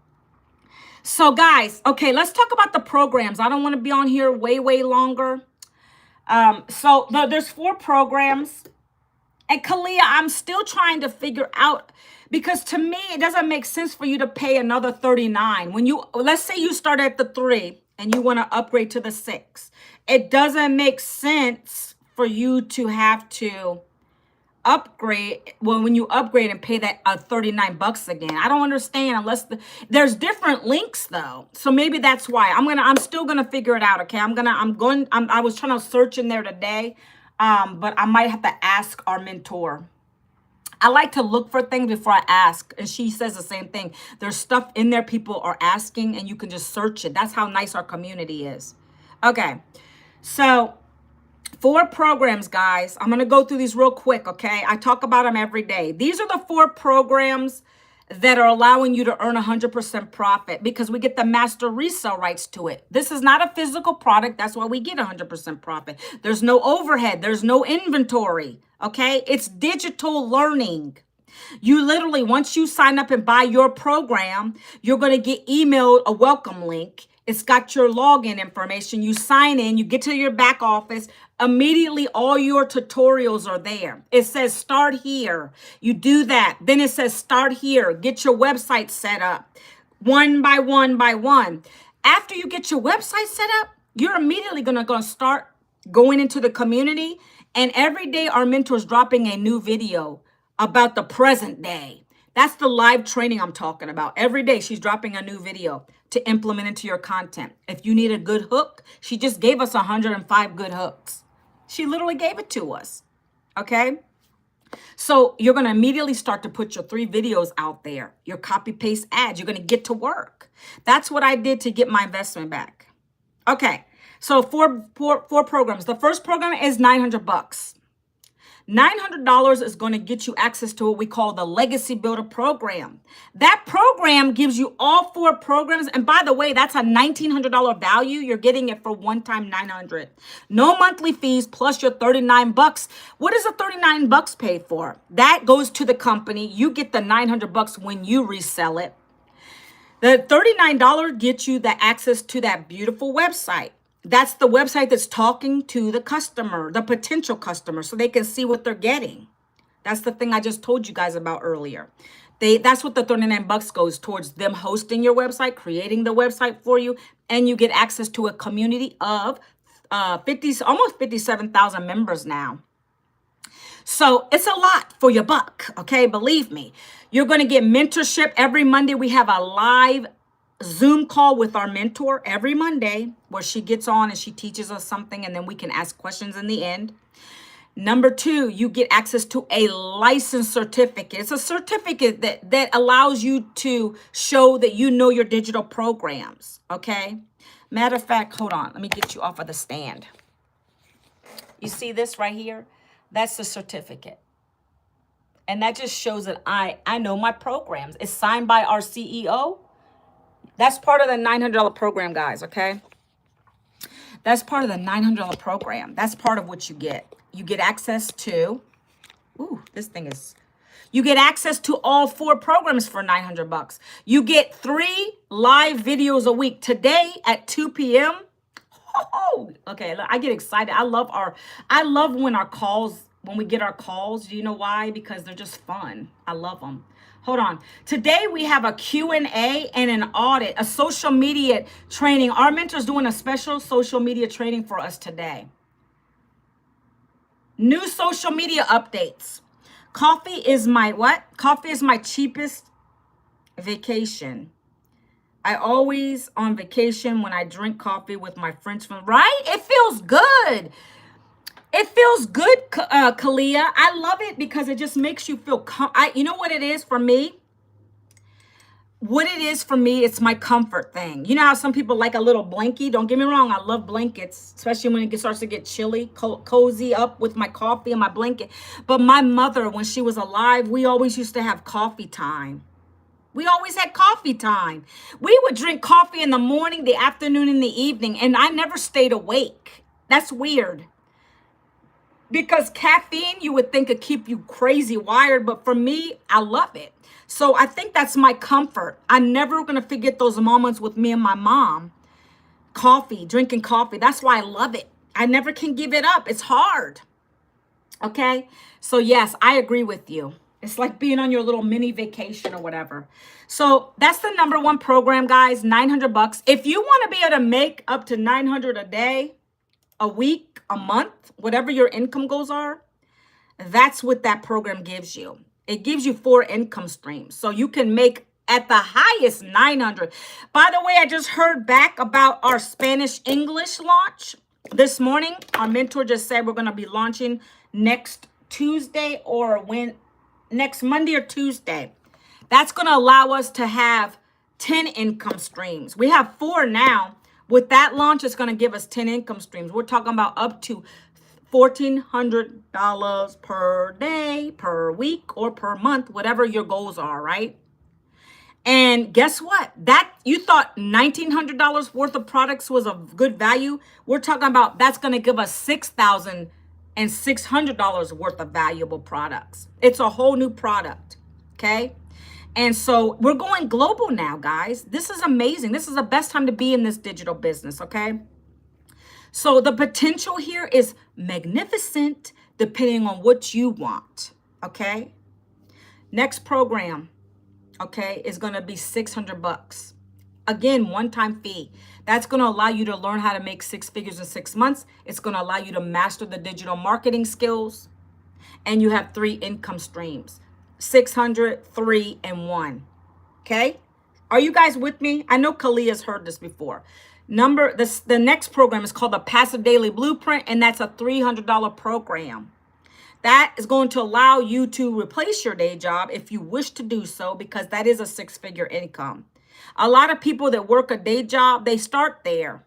[SPEAKER 1] So, guys, okay, let's talk about the programs. I don't want to be on here way, way longer. So there's 4 programs. And Kalia, I'm still trying to figure out, because to me, it doesn't make sense for you to pay another $39. Let's say you start at the 3 and you want to upgrade to the 6. It doesn't make sense for you to have to upgrade when you upgrade and pay that $39 again. I don't understand unless there's different links though. So maybe that's why I'm still going to figure it out. Okay. I was trying to search in there today. But I might have to ask our mentor. I like to look for things before I ask. And she says the same thing. There's stuff in there people are asking and you can just search it. That's how nice our community is. Okay. So 4 programs, guys. I'm going to go through these real quick, okay? I talk about them every day. These are the 4 programs that are allowing you to earn 100% profit because we get the master resale rights to it. This is not a physical product. That's why we get 100% profit. There's no overhead. There's no inventory, okay? It's digital learning. You literally, once you sign up and buy your program, you're going to get emailed a welcome link. It's got your login information. You sign in, you get to your back office. Immediately, all your tutorials are there. It says start here. You do that. Then it says start here. Get your website set up one by one by one. After you get your website set up, you're immediately going to start going into the community. And every day, our mentor's dropping a new video about the present day. That's the live training I'm talking about. Every day she's dropping a new video to implement into your content. If you need a good hook, she just gave us 105 good hooks. She literally gave it to us. Okay? So you're going to immediately start to put your 3 videos out there, your copy paste ads. You're going to get to work. That's what I did to get my investment back. Okay. So four programs. The first program is $900. $900 is going to get you access to what we call the Legacy Builder program. That program gives you all 4 programs. And by the way, that's a $1,900 value. You're getting it for one time $900. No monthly fees plus your $39. What does the $39 pay for? That goes to the company. You get the $900 when you resell it. The $39 gets you the access to that beautiful website. That's the website that's talking to the customer, the potential customer, so they can see what they're getting. That's the thing I just told you guys about earlier. That's what the $39 goes towards, them hosting your website, creating the website for you, and you get access to a community of almost 57,000 members now. So it's a lot for your buck, okay? Believe me. You're going to get mentorship. Every Monday we have a live Zoom call with our mentor every Monday where she gets on and she teaches us something and then we can ask questions in the end. Number 2, you get access to a license certificate. It's a certificate that allows you to show that you know your digital programs, okay? Matter of fact, hold on. Let me get you off of the stand. You see this right here? That's the certificate. And that just shows that I know my programs. It's signed by our CEO. That's part of the $900 program, guys, okay? That's part of the $900 program. That's part of what you get. You get access to, you get access to all 4 programs for $900. You get 3 live videos a week. Today at 2 p.m. Oh, okay, I get excited. I love when we get our calls. Do you know why? Because they're just fun. I love them. Hold on. Today we have a Q&A and an audit, a social media training. Our mentor's doing a special social media training for us today. New social media updates. Coffee is my what? Coffee is my cheapest vacation. I always on vacation when I drink coffee with my friends from, right? It feels good. It feels good, Kalia. I love it because it just makes you feel, you know what it is for me? What it is for me, it's my comfort thing. You know how some people like a little blankie? Don't get me wrong. I love blankets, especially when it starts to get chilly, cozy up with my coffee and my blanket. But my mother, when she was alive, we always used to have coffee time. We always had coffee time. We would drink coffee in the morning, the afternoon, and the evening, and I never stayed awake. That's weird. Because caffeine, you would think could keep you crazy wired, but for me, I love it. So I think that's my comfort. I'm never going to forget those moments with me and my mom. Coffee, drinking coffee. That's why I love it. I never can give it up. It's hard. Okay? So yes, I agree with you. It's like being on your little mini vacation or whatever. So that's the number 1 program, guys, $900. If you want to be able to make up to $900 a day, a week, a month, whatever your income goals are, that's what that program gives you. It gives you 4 income streams. So you can make at the highest $900. By the way, I just heard back about our Spanish English launch this morning. Our mentor just said we're going to be launching next Tuesday or next Monday or Tuesday. That's going to allow us to have 10 income streams. We have 4 now. With that launch, it's going to give us 10 income streams. We're talking about up to $1,400 per day, per week, or per month, whatever your goals are, right? And guess what? That you thought $1,900 worth of products was of good value. We're talking about that's going to give us $6,600 worth of valuable products. It's a whole new product. Okay. And so we're going global now, guys. This is amazing. This is the best time to be in this digital business. Okay. So the potential here is magnificent depending on what you want. Okay. Next program. Okay, is going to be $600. Again, one-time fee. That's going to allow you to learn how to make 6 figures in 6 months. It's going to allow you to master the digital marketing skills. And you have 3 income streams. 600, 3, and 1. Okay? Are you guys with me? I know Kalia's heard this before. The next program is called the Passive Daily Blueprint, and that's a $300 program. That is going to allow you to replace your day job if you wish to do so, because that is a 6-figure income. A lot of people that work a day job, they start there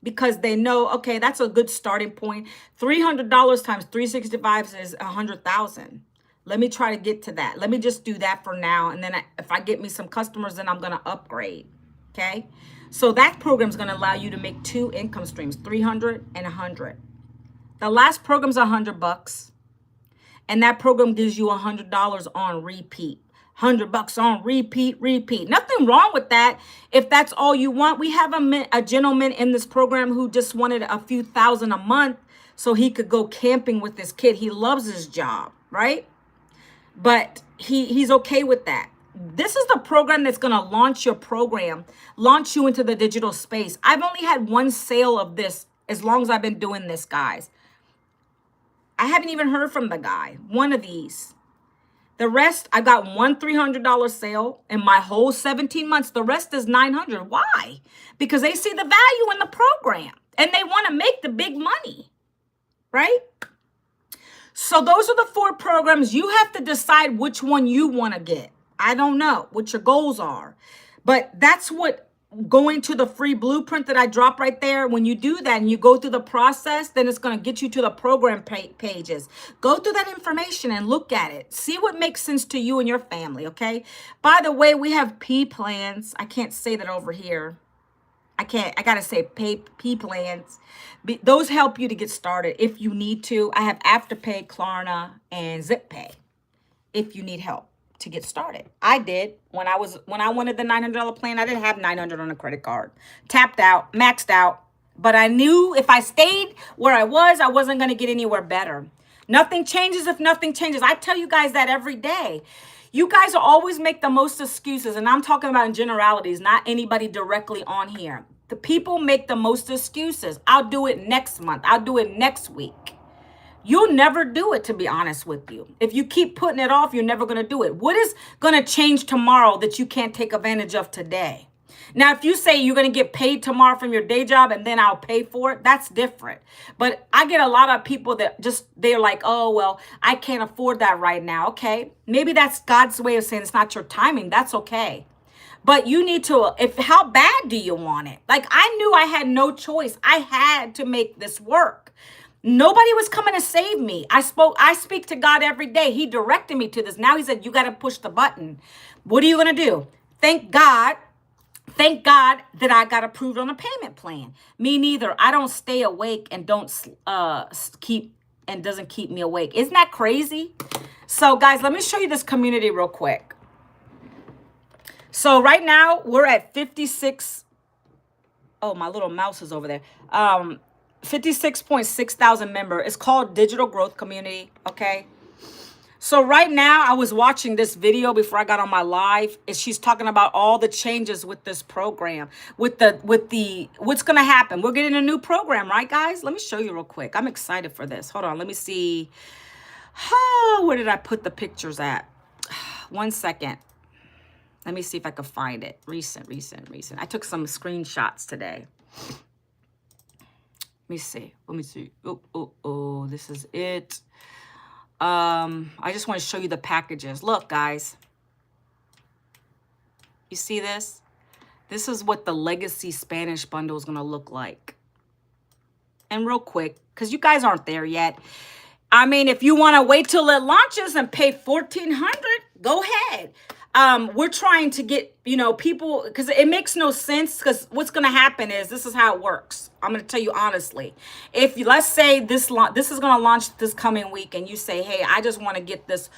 [SPEAKER 1] because they know, okay, that's a good starting point. $300 times 365 is $100,000. Let me try to get to that. Let me just do that for now. And then if I get me some customers, then I'm going to upgrade. Okay. So that program is going to allow you to make 2 income streams, 300 and 100. The last program is $100. And that program gives you $100 on repeat. $100 on repeat. Nothing wrong with that. If that's all you want, we have a gentleman in this program who just wanted a few thousand a month so he could go camping with his kid. He loves his job, right? But he's okay with that. This is the program that's going to launch your program, launch you into the digital space. I've only had 1 sale of this as long as I've been doing this, guys. I haven't even heard from the guy. 1 of these. The rest, I got 1 $300 sale in my whole 17 months. The rest is $900. Why? Because they see the value in the program and they want to make the big money, right? So those are the 4 programs. You have to decide which one you want to get. I don't know what your goals are, but that's what going to the free blueprint that I drop right there. When you do that and you go through the process, then it's going to get you to the program pages. Go through that information and look at it. See what makes sense to you and your family. Okay. By the way, we have P plans. I can't say that over here. I got to say P plans. Those help you to get started if you need to. I have Afterpay, Klarna, and ZipPay if you need help to get started. I did when I wanted the $900 plan. I didn't have $900 on a credit card. Tapped out, maxed out. But I knew if I stayed where I wasn't going to get anywhere better. Nothing changes if nothing changes. I tell you guys that every day. You guys always make the most excuses, and I'm talking about in generalities, not anybody directly on here. The people make the most excuses. I'll do it next month. I'll do it next week. You'll never do it, to be honest with you. If you keep putting it off, you're never going to do it. What is going to change tomorrow that you can't take advantage of today? Now, if you say you're going to get paid tomorrow from your day job and then I'll pay for it, that's different. But I get a lot of people that they're like, oh, well, I can't afford that right now. Okay, maybe that's God's way of saying it's not your timing. That's okay. But you need to, how bad do you want it? Like, I knew I had no choice. I had to make this work. Nobody was coming to save me. I speak to God every day. He directed me to this. Now he said, you got to push the button. What are you going to do? Thank God that I got approved on a payment plan. Me neither. I don't stay awake and doesn't keep me awake. Isn't that crazy? So guys, let me show you this community real quick. So right now we're at 56. Oh, my little mouse is over there. 56.6 thousand members. It's called Digital Growth Community. Okay. So right now I was watching this video before I got on my live. She's talking about all the changes with this program, with the what's going to happen. We're getting a new program, right, guys? Let me show you real quick. I'm excited for this. Hold on. Let me see. Oh, where did I put the pictures at? 1 second. Let me see if I can find it. Recent. I took some screenshots today. Let me see. Oh, this is it. I just want to show you the packages. Look, guys. You see this? This is what the Legacy Spanish bundle is going to look like. And real quick, because you guys aren't there yet. I mean, if you want to wait till it launches and pay $1,400, go ahead. We're trying to get, people, because it makes no sense, because what's going to happen is, this is how it works. I'm going to tell you honestly. If you, let's say this is going to launch this coming week, and you say, hey, I just want to get this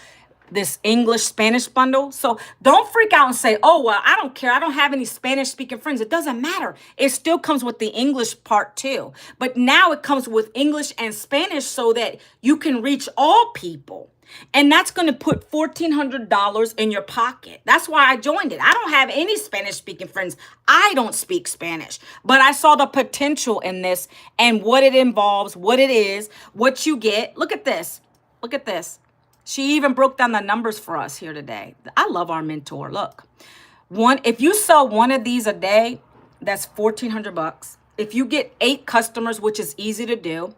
[SPEAKER 1] English Spanish bundle. So don't freak out and say, oh, well, I don't care. I don't have any Spanish speaking friends. It doesn't matter. It still comes with the English part too. But now it comes with English and Spanish so that you can reach all people. And that's going to put $1,400 in your pocket. That's why I joined it. I don't have any Spanish speaking friends. I don't speak Spanish, but I saw the potential in this and what it involves, what it is, what you get. Look at this. Look at this. She even broke down the numbers for us here today. I love our mentor. Look, if you sell one of these a day, that's $1,400. If you get 8 customers, which is easy to do,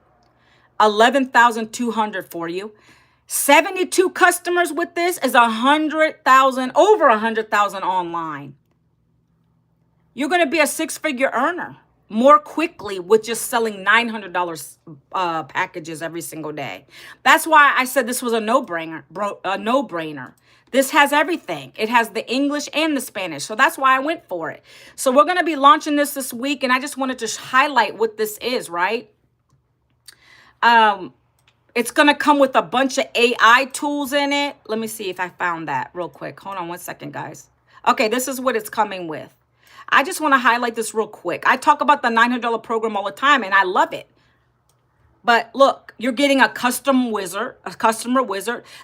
[SPEAKER 1] $11,200 for you. 72 customers with this is $100,000, over $100,000 online. You're going to be a 6-figure earner more quickly with just selling $900 packages every single day. That's why I said this was a no-brainer. This has everything. It has the English and the Spanish. So that's why I went for it. So we're going to be launching this week, and I just wanted to highlight what this is, right? It's going to come with a bunch of AI tools in it. Let me see if I found that real quick. Hold on one second, guys. Okay, this is what it's coming with. I just want to highlight this real quick. I talk about the $900 program all the time, and I love it. But look, you're getting a customer wizard.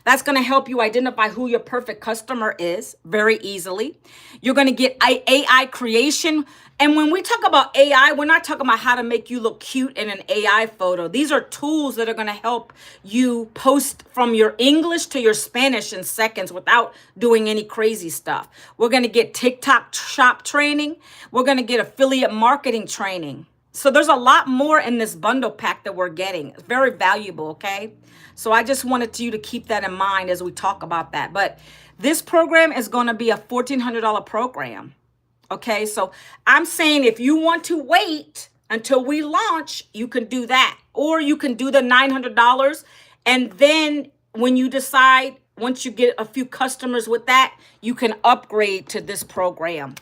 [SPEAKER 1] That's going to help you identify who your perfect customer is very easily. You're going to get AI creation. And when we talk about AI, we're not talking about how to make you look cute in an AI photo. These are tools that are going to help you post from your English to your Spanish in seconds without doing any crazy stuff. We're going to get TikTok shop training. We're going to get affiliate marketing training. So there's a lot more in this bundle pack that we're getting. It's very valuable, okay? So I just wanted you to keep that in mind as we talk about that. But this program is going to be a $1,400 program, okay? So I'm saying if you want to wait until we launch, you can do that. Or you can do the $900, and then when you decide, once you get a few customers with that, you can upgrade to this program.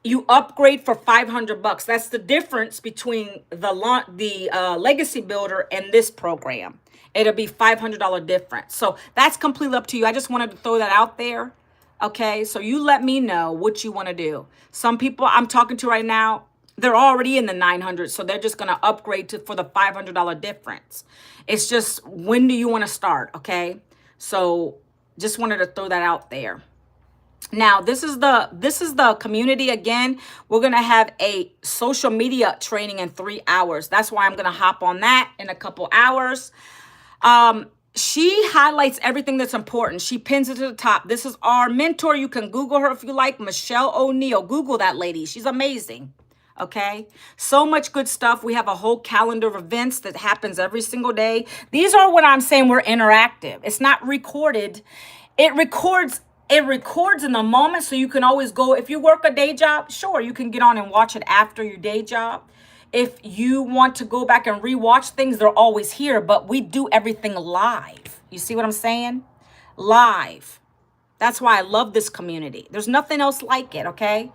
[SPEAKER 1] You upgrade for $500. That's the difference between the Legacy Builder and this program. It'll be $500 difference. So that's completely up to you. I just wanted to throw that out there. Okay, so you let me know what you want to do. Some people I'm talking to right now, they're already in the 900, so they're just going to upgrade for the $500 difference. It's just, when do you want to start? Okay, so just wanted to throw that out there. Now, this is the community again. We're going to have a social media training in 3 hours. That's why I'm going to hop on that in a couple hours. She highlights everything that's important. She pins it to the top. This is our mentor. You can Google her if you like, Michelle O'Neill. Google that lady. She's amazing. Okay, so much good stuff. We have a whole calendar of events that happens every single day. These are what I'm saying. We're interactive. It's not recorded. It records in the moment, so you can always go. If you work a day job, sure, you can get on and watch it after your day job. If you want to go back and rewatch things, they're always here, but we do everything live. You see what I'm saying? Live. That's why I love this community. There's nothing else like it, okay?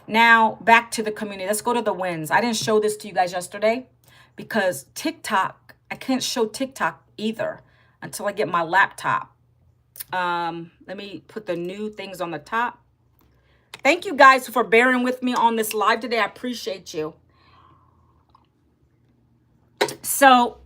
[SPEAKER 1] Now, back to the community. Let's go to the wins. I didn't show this to you guys yesterday because TikTok, I can't show TikTok either until I get my laptop. Let me put the new things on the top. Thank you guys for bearing with me on this live today. I appreciate you. So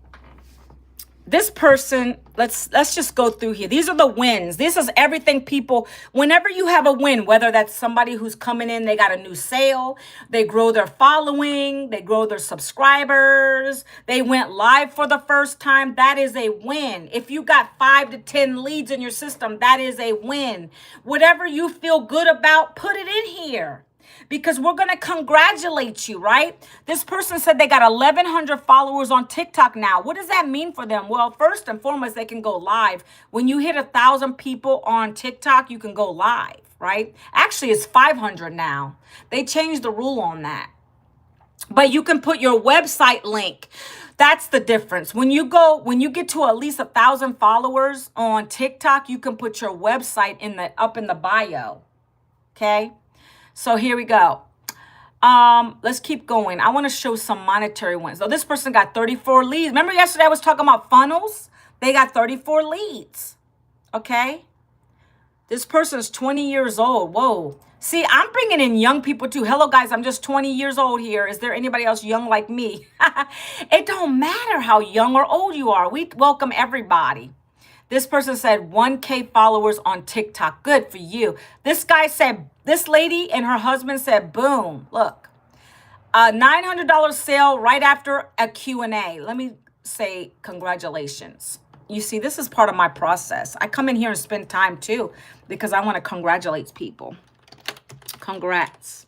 [SPEAKER 1] this person, let's just go through here. These are the wins. This is everything, people. Whenever you have a win, whether that's somebody who's coming in, they got a new sale, they grow their following, they grow their subscribers, they went live for the first time, that is a win. If you got 5 to 10 leads in your system, that is a win. Whatever you feel good about, put it in here. because we're going to congratulate you, right? This person said they got 1,100 followers on TikTok now. What does that mean for them? Well, first and foremost, they can go live. When you hit 1,000 people on TikTok, you can go live, right? Actually, it's 500 now. They changed the rule on that. But you can put your website link. That's the difference. When you get to at least 1,000 followers on TikTok, you can put your website up in the bio. Okay. So here we go. Let's keep going. I want to show some monetary ones. So this person got 34 leads. Remember yesterday I was talking about funnels? They got 34 leads. Okay. This person is 20 years old. Whoa. See, I'm bringing in young people too. Hello, guys. I'm just 20 years old here. Is there anybody else young like me? It don't matter how young or old you are. We welcome everybody. This person said 1K followers on TikTok. Good for you. This lady and her husband said, boom, look, a $900 sale right after a Q&A. Let me say congratulations. You see, this is part of my process. I come in here and spend time too because I want to congratulate people. Congrats.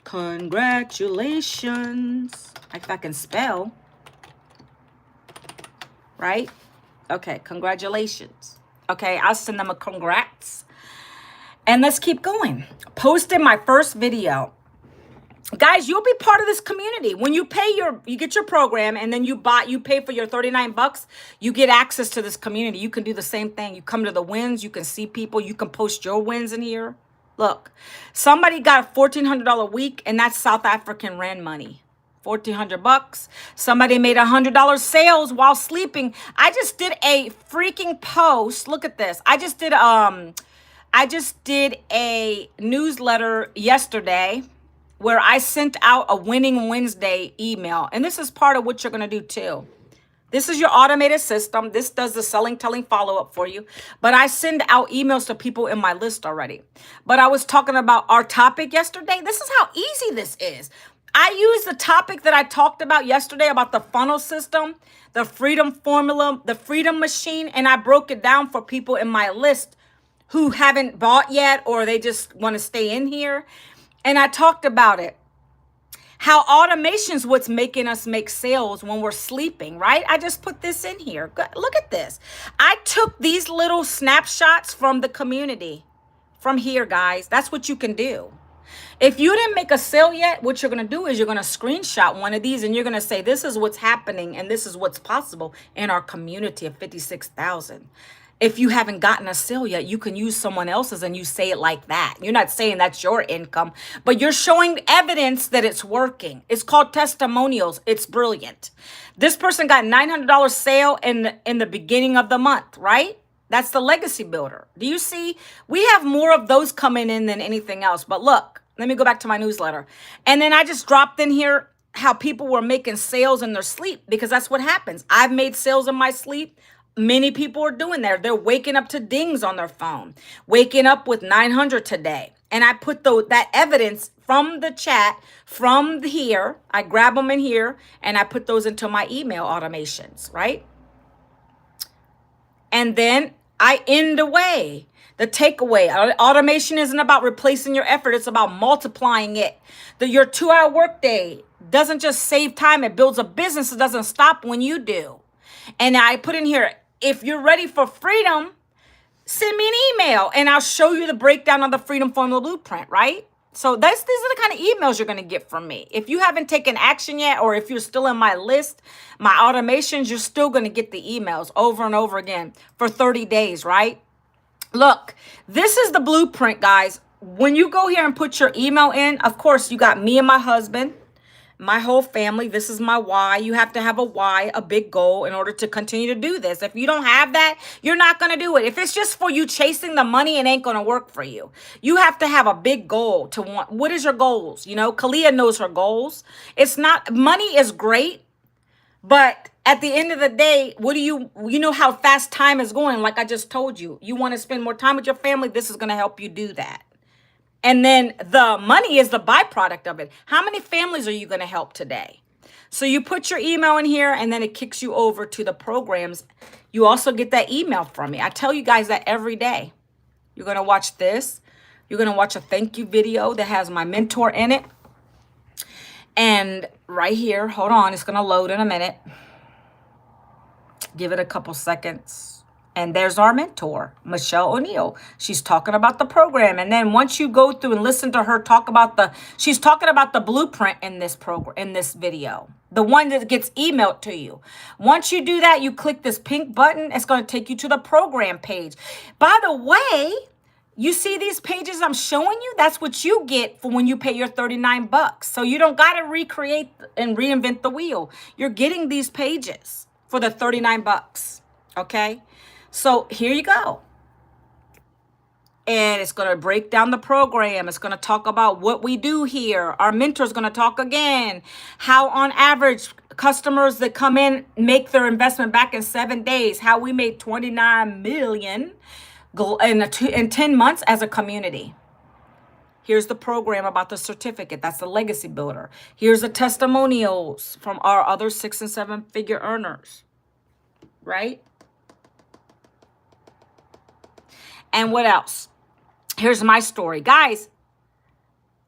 [SPEAKER 1] Congratulations. If I can spell. Right? Okay, congratulations. Okay, I'll send them a congrats. And let's keep going. Posted my first video. Guys, you'll be part of this community. When you get your program and then you pay for your $39, you get access to this community. You can do the same thing. You come to the wins, you can see people, you can post your wins in here. Look, somebody got a $1,400 week, and that's South African Rand money. $1,400. Somebody made $100 sales while sleeping. I just did a freaking post. Look at this. I just did a newsletter yesterday where I sent out a Winning Wednesday email. And this is part of what you're going to do too. This is your automated system. This does the selling, telling follow-up for you. But I send out emails to people in my list already. But I was talking about our topic yesterday. This is how easy this is. I used the topic that I talked about yesterday about the funnel system, the freedom formula, the freedom machine, and I broke it down for people in my list who haven't bought yet or they just want to stay in here. And I talked about it. How automation's what's making us make sales when we're sleeping, right? I just put this in here. Look at this. I took these little snapshots from the community from here, guys. That's what you can do. If you didn't make a sale yet, what you're going to do is you're going to screenshot one of these and you're going to say, this is what's happening and this is what's possible in our community of 56,000. If you haven't gotten a sale yet, you can use someone else's and you say it like that. You're not saying that's your income, but you're showing evidence that it's working. It's called testimonials. It's brilliant. This person got $900 sale in the beginning of the month, right? That's the legacy builder. Do you see? We have more of those coming in than anything else. But look, let me go back to my newsletter. And then I just dropped in here how people were making sales in their sleep because that's what happens. I've made sales in my sleep. Many people are doing that. They're waking up to dings on their phone, waking up with 900 today. And I put that evidence from the chat from here. I grab them in here and I put those into my email automations, right? And then I end away. The takeaway, automation isn't about replacing your effort. It's about multiplying it. Your 2-hour workday doesn't just save time. It builds a business. It doesn't stop when you do. And I put in here, if you're ready for freedom, send me an email and I'll show you the breakdown of the Freedom Formula Blueprint, right? So these are the kind of emails you're going to get from me. If you haven't taken action yet, or if you're still in my list, my automations, you're still going to get the emails over and over again for 30 days, right? Look, this is the blueprint, guys. When you go here and put your email in, of course, you got me and my husband. My whole family, this is my why. You have to have a why, a big goal in order to continue to do this. If you don't have that, you're not going to do it. If it's just for you chasing the money, it ain't going to work for you. You have to have a big goal to want. What is your goals? You know, Kalia knows her goals. It's not, money is great, but at the end of the day, you know how fast time is going. Like I just told you, you want to spend more time with your family. This is going to help you do that. And then the money is the byproduct of it. How many families are you going to help today? So you put your email in here and then it kicks you over to the programs. You also get that email from me. I tell you guys that every day. You're going to watch this. You're going to watch a thank you video that has my mentor in it. And right here, hold on, it's going to load in a minute. Give it a couple seconds. And there's our mentor, Michelle O'Neill. She's talking about the program. And then once you go through and listen to her talk about she's talking about the blueprint in this program, in this video, the one that gets emailed to you. Once you do that, you click this pink button. It's going to take you to the program page. By the way, you see these pages I'm showing you? That's what you get for when you pay your $39. So you don't got to recreate and reinvent the wheel. You're getting these pages for the $39. Okay? So here you go. And it's going to break down the program. It's going to talk about what we do here. Our mentor's going to talk again. How on average customers that come in make their investment back in 7 days. How we made $29 million in 10 months as a community. Here's the program about the certificate. That's the legacy builder. Here's the testimonials from our other 6- and 7-figure earners. Right? And what else? Here's my story. Guys,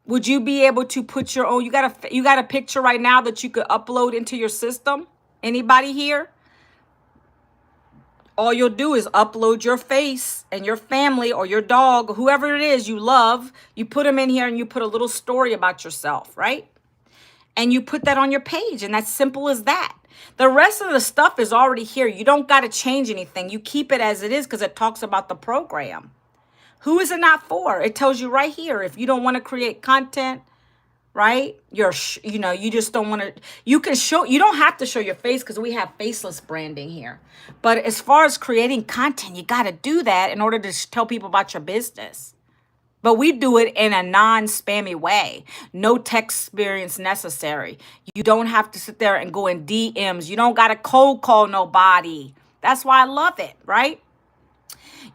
[SPEAKER 1] would you be able to put your own, you got a picture right now that you could upload into your system? Anybody here? All you'll do is upload your face and your family or your dog, whoever it is you love. You put them in here and you put a little story about yourself, right? And you put that on your page, and that's simple as that. The rest of the stuff is already here. You don't got to change anything. You keep it as it is because it talks about the program. Who is it not for? It tells you right here. If you don't want to create content, right? You just don't want to, you don't have to show your face because we have faceless branding here. But as far as creating content, you got to do that in order to tell people about your business. But we do it in a non-spammy way. No tech experience necessary. You don't have to sit there and go in DMs. You don't got to cold call nobody. That's why I love it, right?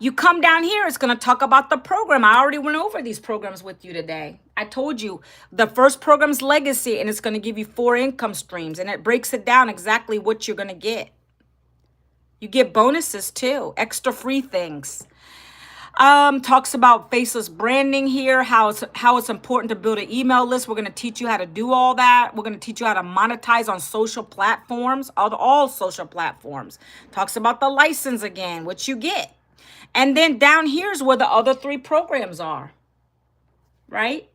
[SPEAKER 1] You come down here, it's going to talk about the program. I already went over these programs with you today. I told you the first program's legacy, and it's going to give you 4 income streams, and it breaks it down exactly what you're going to get. You get bonuses too, extra free things. Talks about faceless branding here, how it's important to build an email list. We're going to teach you how to do all that. We're going to teach you how to monetize on social platforms, all social platforms. Talks about the license again, which you get. And then down here is where the other 3 programs are, right?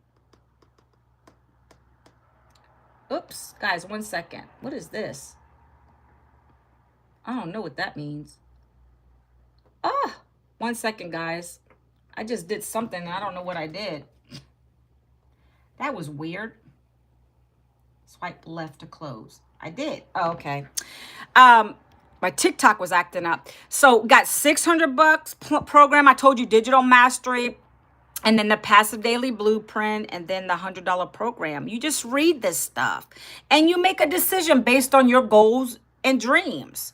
[SPEAKER 1] Oops, guys, 1 second. What is this? I don't know what that means. 1 second, guys. I just did something and I don't know what I did. That was weird. Swipe left to close. I did. Oh, okay. My TikTok was acting up. So got $600 program. I told you digital mastery, and then the passive daily blueprint, and then the $100 program. You just read this stuff and you make a decision based on your goals and dreams.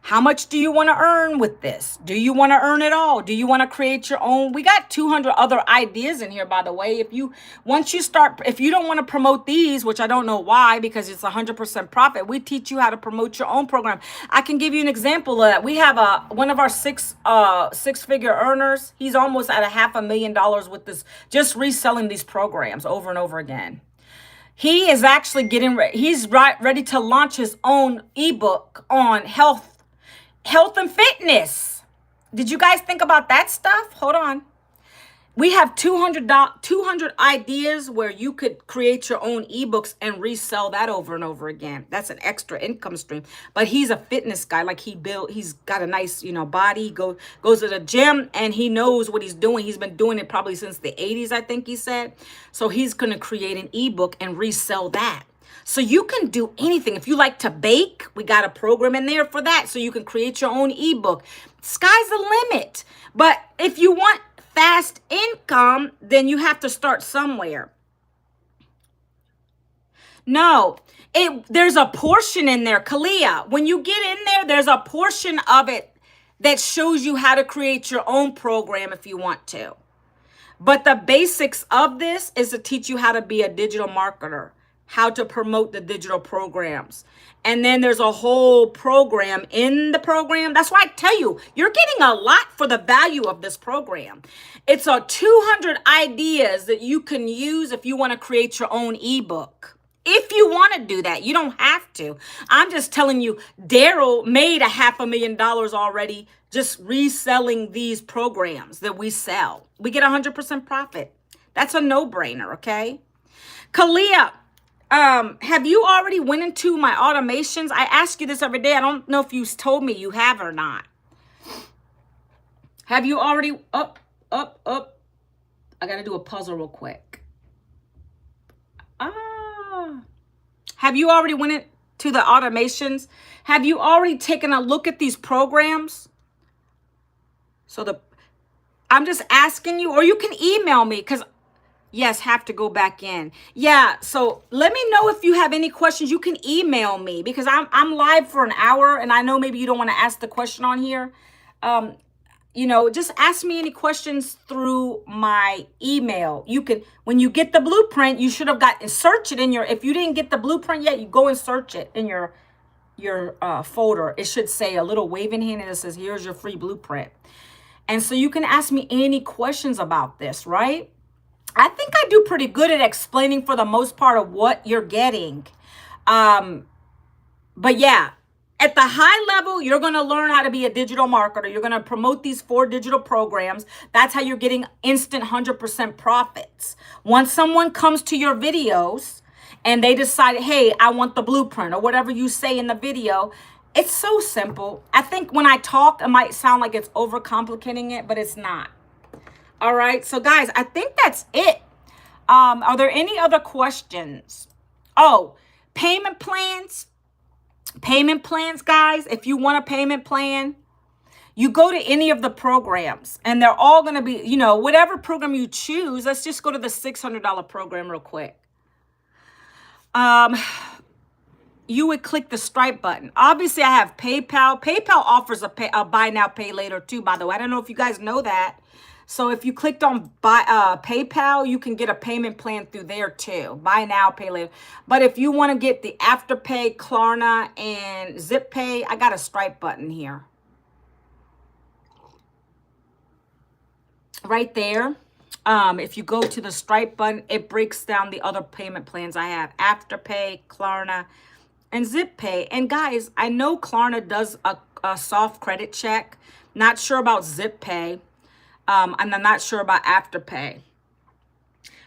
[SPEAKER 1] How much do you want to earn with this? Do you want to earn it all? Do you want to create your own? We got 200 other ideas in here, by the way. If you don't want to promote these, which I don't know why, because it's 100% profit, we teach you how to promote your own program. I can give you an example of that. We have one of our six-figure earners. He's almost at $500,000 with this, just reselling these programs over and over again. He is actually he's ready to launch his own ebook on health and fitness. Did you guys think about that stuff? Hold on. We have 200 ideas where you could create your own ebooks and resell that over and over again. That's an extra income stream. But he's a fitness guy. Like he's got a nice, body. Goes to the gym and he knows what he's doing. He's been doing it probably since the 80s, I think he said. So he's going to create an ebook and resell that. So you can do anything. If you like to bake, we got a program in there for that. So you can create your own ebook. Sky's the limit. But if you want fast income, then you have to start somewhere. No, there's a portion in there, Kalia. When you get in there, there's a portion of it that shows you how to create your own program if you want to. But the basics of this is to teach you how to be a digital marketer, how to promote the digital programs. And then there's a whole program in the program. That's why I tell you, you're getting a lot for the value of this program. It's a 200 ideas that you can use if you want to create your own ebook. If you want to do that, you don't have to. I'm just telling you, Daryl made $500,000 already just reselling these programs that we sell. We get 100% profit. That's a no-brainer, okay? Kalia, have you already went into my automations? I ask you this every day. I don't know if you told me you have or not. Have you already, up? I got to do a puzzle real quick. Have you already went into the automations? Have you already taken a look at these programs? I'm just asking you, or you can email me because yes, have to go back in. Yeah, so let me know if you have any questions. You can email me because I'm live for an hour and I know maybe you don't want to ask the question on here. Just ask me any questions through my email. You can, when you get the blueprint, you should have search it in your, if you didn't get the blueprint yet, you go and search it in your folder. It should say a little waving hand and it says, here's your free blueprint. And so you can ask me any questions about this, right? I think I do pretty good at explaining for the most part of what you're getting. But yeah, at the high level, you're going to learn how to be a digital marketer. You're going to promote these 4 digital programs. That's how you're getting instant 100% profits. Once someone comes to your videos and they decide, hey, I want the blueprint or whatever you say in the video, it's so simple. I think when I talk, it might sound like it's overcomplicating it, but it's not. All right. So guys, I think that's it. Are there any other questions? Oh, payment plans. Payment plans, guys. If you want a payment plan, you go to any of the programs and they're all going to be, whatever program you choose. Let's just go to the $600 program real quick. You would click the Stripe button. Obviously, I have PayPal. PayPal offers a buy now, pay later too, by the way. I don't know if you guys know that. So if you clicked on PayPal, you can get a payment plan through there too. Buy now, pay later. But if you want to get the Afterpay, Klarna, and ZipPay, I got a Stripe button here. Right there. If you go to the Stripe button, it breaks down the other payment plans I have. Afterpay, Klarna, and ZipPay. And guys, I know Klarna does a soft credit check. Not sure about ZipPay. And I'm not sure about Afterpay.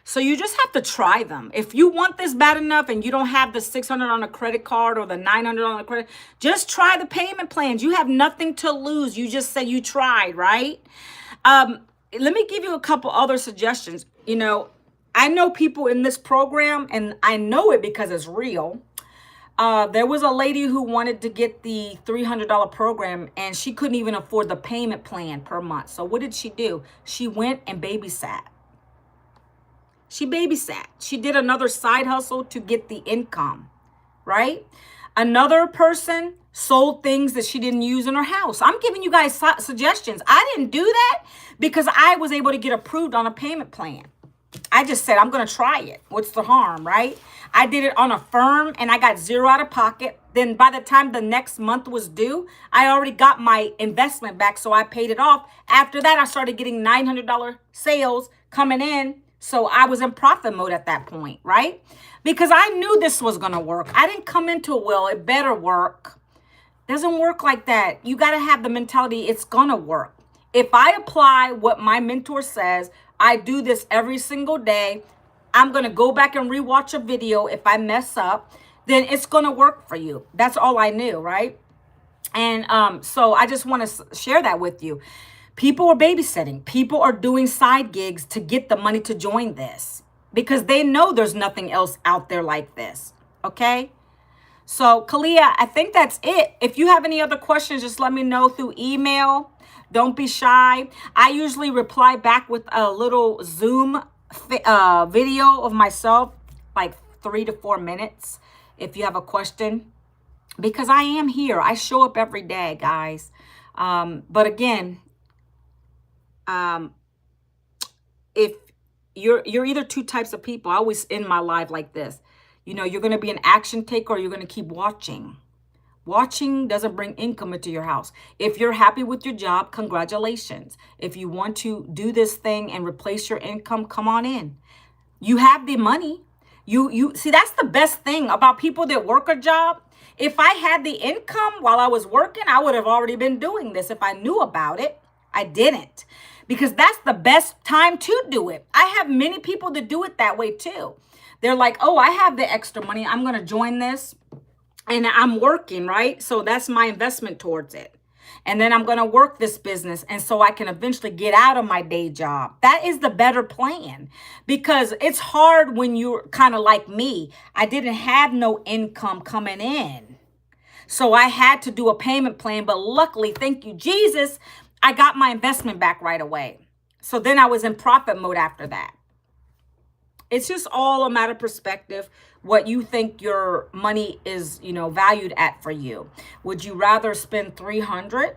[SPEAKER 1] So you just have to try them. If you want this bad enough and you don't have the 600 on a credit card or the 900 on a credit, just try the payment plans. You have nothing to lose. You just say you tried, right? Let me give you a couple other suggestions. I know people in this program, and I know it because it's real. There was a lady who wanted to get the $300 program and she couldn't even afford the payment plan per month. So what did she do? She went and babysat. She babysat. She did another side hustle to get the income, right? Another person sold things that she didn't use in her house. I'm giving you guys suggestions. I didn't do that because I was able to get approved on a payment plan. I just said, I'm going to try it. What's the harm, right? I did it on a firm and I got zero out of pocket. Then by the time the next month was due, I already got my investment back. So I paid it off. After that, I started getting $900 sales coming in. So I was in profit mode at that point, right? Because I knew this was going to work. I didn't come into it, well, it better work. Doesn't work like that. You got to have the mentality it's going to work. If I apply what my mentor says, I do this every single day, I'm going to go back and rewatch a video. If I mess up, then it's going to work for you. That's all I knew, right? And so I just want to share that with you. People are babysitting. People are doing side gigs to get the money to join this because they know there's nothing else out there like this. Okay? So, Kalia, I think that's it. If you have any other questions, just let me know through email. Don't be shy. I usually reply back with a little Zoom video of myself, like 3 to 4 minutes, if you have a question. Because I am here. I show up every day, guys. But again, if you're either two types of people, I always end my live like this. You know, you're going to be an action taker or you're going to keep watching. Watching doesn't bring income into your house. If you're happy with your job, congratulations. If you want to do this thing and replace your income, come on in. You have the money. You see, that's the best thing about people that work a job. If I had the income while I was working, I would have already been doing this if I knew about it. I didn't, because that's the best time to do it. I have many people that do it that way too. They're like, oh, I have the extra money. I'm going to join this and I'm working, right? So that's my investment towards it. And then I'm going to work this business. And so I can eventually get out of my day job. That is the better plan, because it's hard when you're kind of like me. I didn't have no income coming in. So I had to do a payment plan. But luckily, thank you, Jesus, I got my investment back right away. So then I was in profit mode after that. It's just all a matter of perspective, what you think your money is, you know, valued at for you. Would you rather spend 300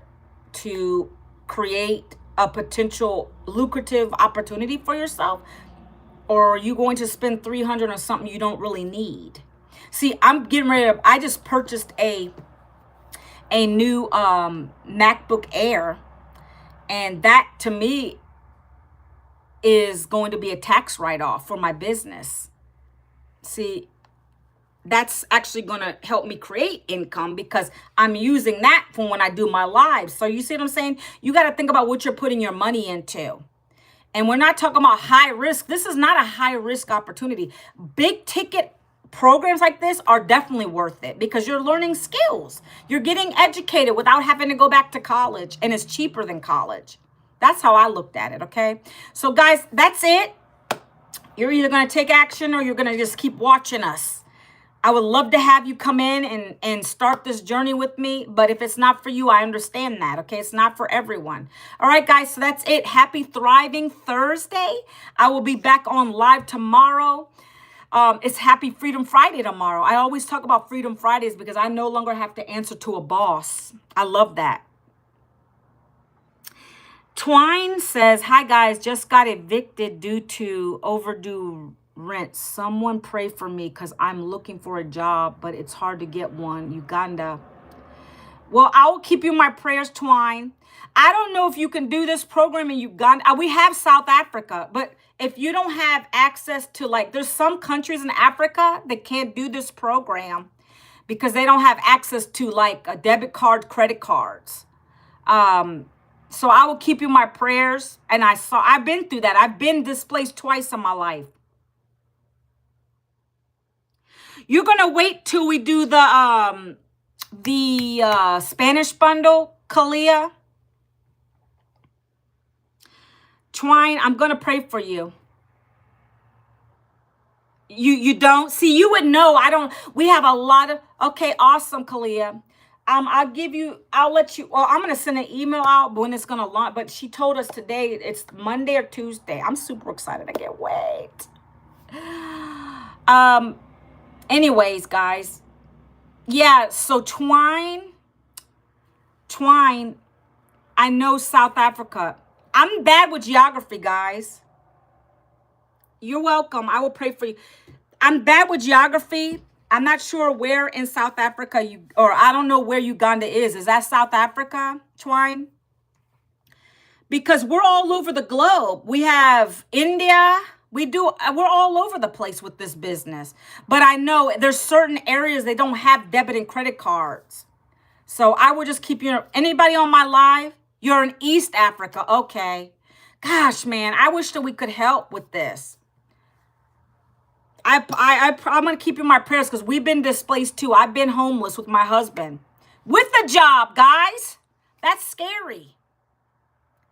[SPEAKER 1] to create a potential lucrative opportunity for yourself? Or are you going to spend 300 on something you don't really need? See, I just purchased a new MacBook Air, and that to me is going to be a tax write-off for my business. See, that's actually going to help me create income because I'm using that for when I do my lives. So you see what I'm saying? You got to think about what you're putting your money into. And we're not talking about high risk. This is not a high risk opportunity. Big ticket programs like this are definitely worth it because you're learning skills. You're getting educated without having to go back to college, and it's cheaper than college. That's how I looked at it, okay? So guys, that's it. You're either going to take action or you're going to just keep watching us. I would love to have you come in and start this journey with me. But if it's not for you, I understand that, okay? It's not for everyone. All right, guys, so that's it. Happy Thriving Thursday. I will be back on live tomorrow. It's Happy Freedom Friday tomorrow. I always talk about Freedom Fridays because I no longer have to answer to a boss. I love that. Twine says, hi guys, just got evicted due to overdue rent. Someone pray for me because I'm looking for a job, but it's hard to get one. Uganda. Well, I will keep you in my prayers, Twine. I don't know if you can do this program in Uganda. We have South Africa, but if you don't have access to, like, there's some countries in Africa that can't do this program because they don't have access to, like, a debit card, credit cards. So I will keep you in my prayers. And I've been through that. I've been displaced twice in my life. You're going to wait till we do the Spanish bundle, Kalia? Twine, I'm going to pray for you. You don't? See, you would know. I don't. We have a lot of, okay, awesome, Kalia. I'll let you, well, I'm going to send an email out when it's going to launch, but she told us today it's Monday or Tuesday. I'm super excited. I can't wait. Anyways, guys. Yeah, so Twine, I know South Africa. I'm bad with geography, guys. You're welcome. I will pray for you. I'm bad with geography. I'm not sure where in South Africa or I don't know where Uganda is. Is that South Africa, Twine? Because we're all over the globe. We have India. We're all over the place with this business. But I know there's certain areas they don't have debit and credit cards. So I will just keep you. Anybody on my live? You're in East Africa. Okay. Gosh, man, I wish that we could help with this. I'm going to keep you in my prayers because we've been displaced too. I've been homeless with my husband. With a job, guys. That's scary.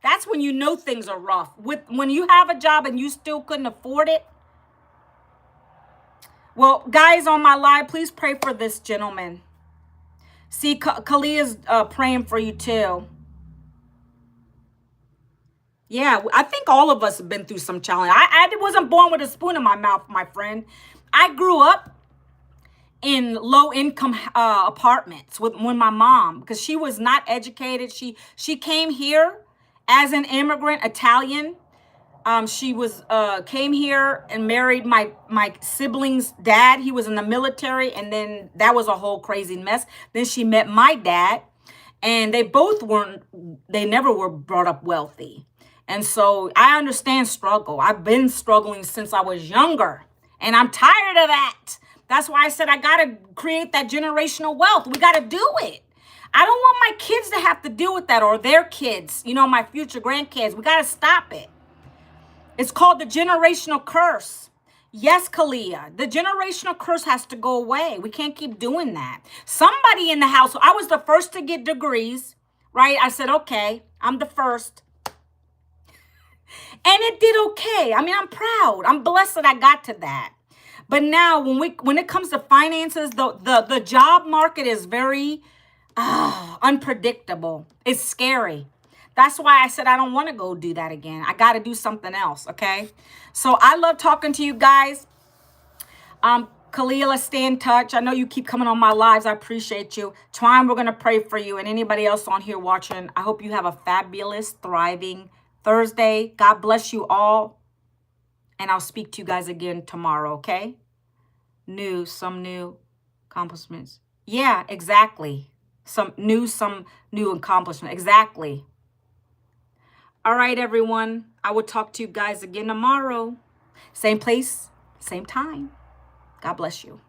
[SPEAKER 1] That's when you know things are rough. When you have a job and you still couldn't afford it. Well, guys on my live, please pray for this gentleman. See, Kalia's praying for you too. Yeah, I think all of us have been through some challenge. I wasn't born with a spoon in my mouth, my friend. I grew up in low-income apartments when my mom, because she was not educated. She came here as an immigrant, Italian, She was came here and married my sibling's dad. He was in the military, and then that was a whole crazy mess. Then she met my dad, and they never were brought up wealthy. And so I understand struggle. I've been struggling since I was younger, and I'm tired of that. That's why I said I got to create that generational wealth. We got to do it. I don't want my kids to have to deal with that, or their kids, my future grandkids. We got to stop it. It's called the generational curse. Yes, Kalia, the generational curse has to go away. We can't keep doing that. Somebody in the house, I was the first to get degrees, right? I said, okay, I'm the first. And it did okay. I mean, I'm proud. I'm blessed that I got to that. But now when it comes to finances, the job market is very unpredictable. It's scary. That's why I said I don't want to go do that again. I got to do something else, okay? So I love talking to you guys. Kalila, stay in touch. I know you keep coming on my lives. I appreciate you. Twine, we're going to pray for you. And anybody else on here watching, I hope you have a fabulous, thriving Thursday. God bless you all. And I'll speak to you guys again tomorrow, okay? Some new accomplishments. Yeah, exactly. Some new accomplishment. Exactly. All right, everyone. I will talk to you guys again tomorrow. Same place, same time. God bless you.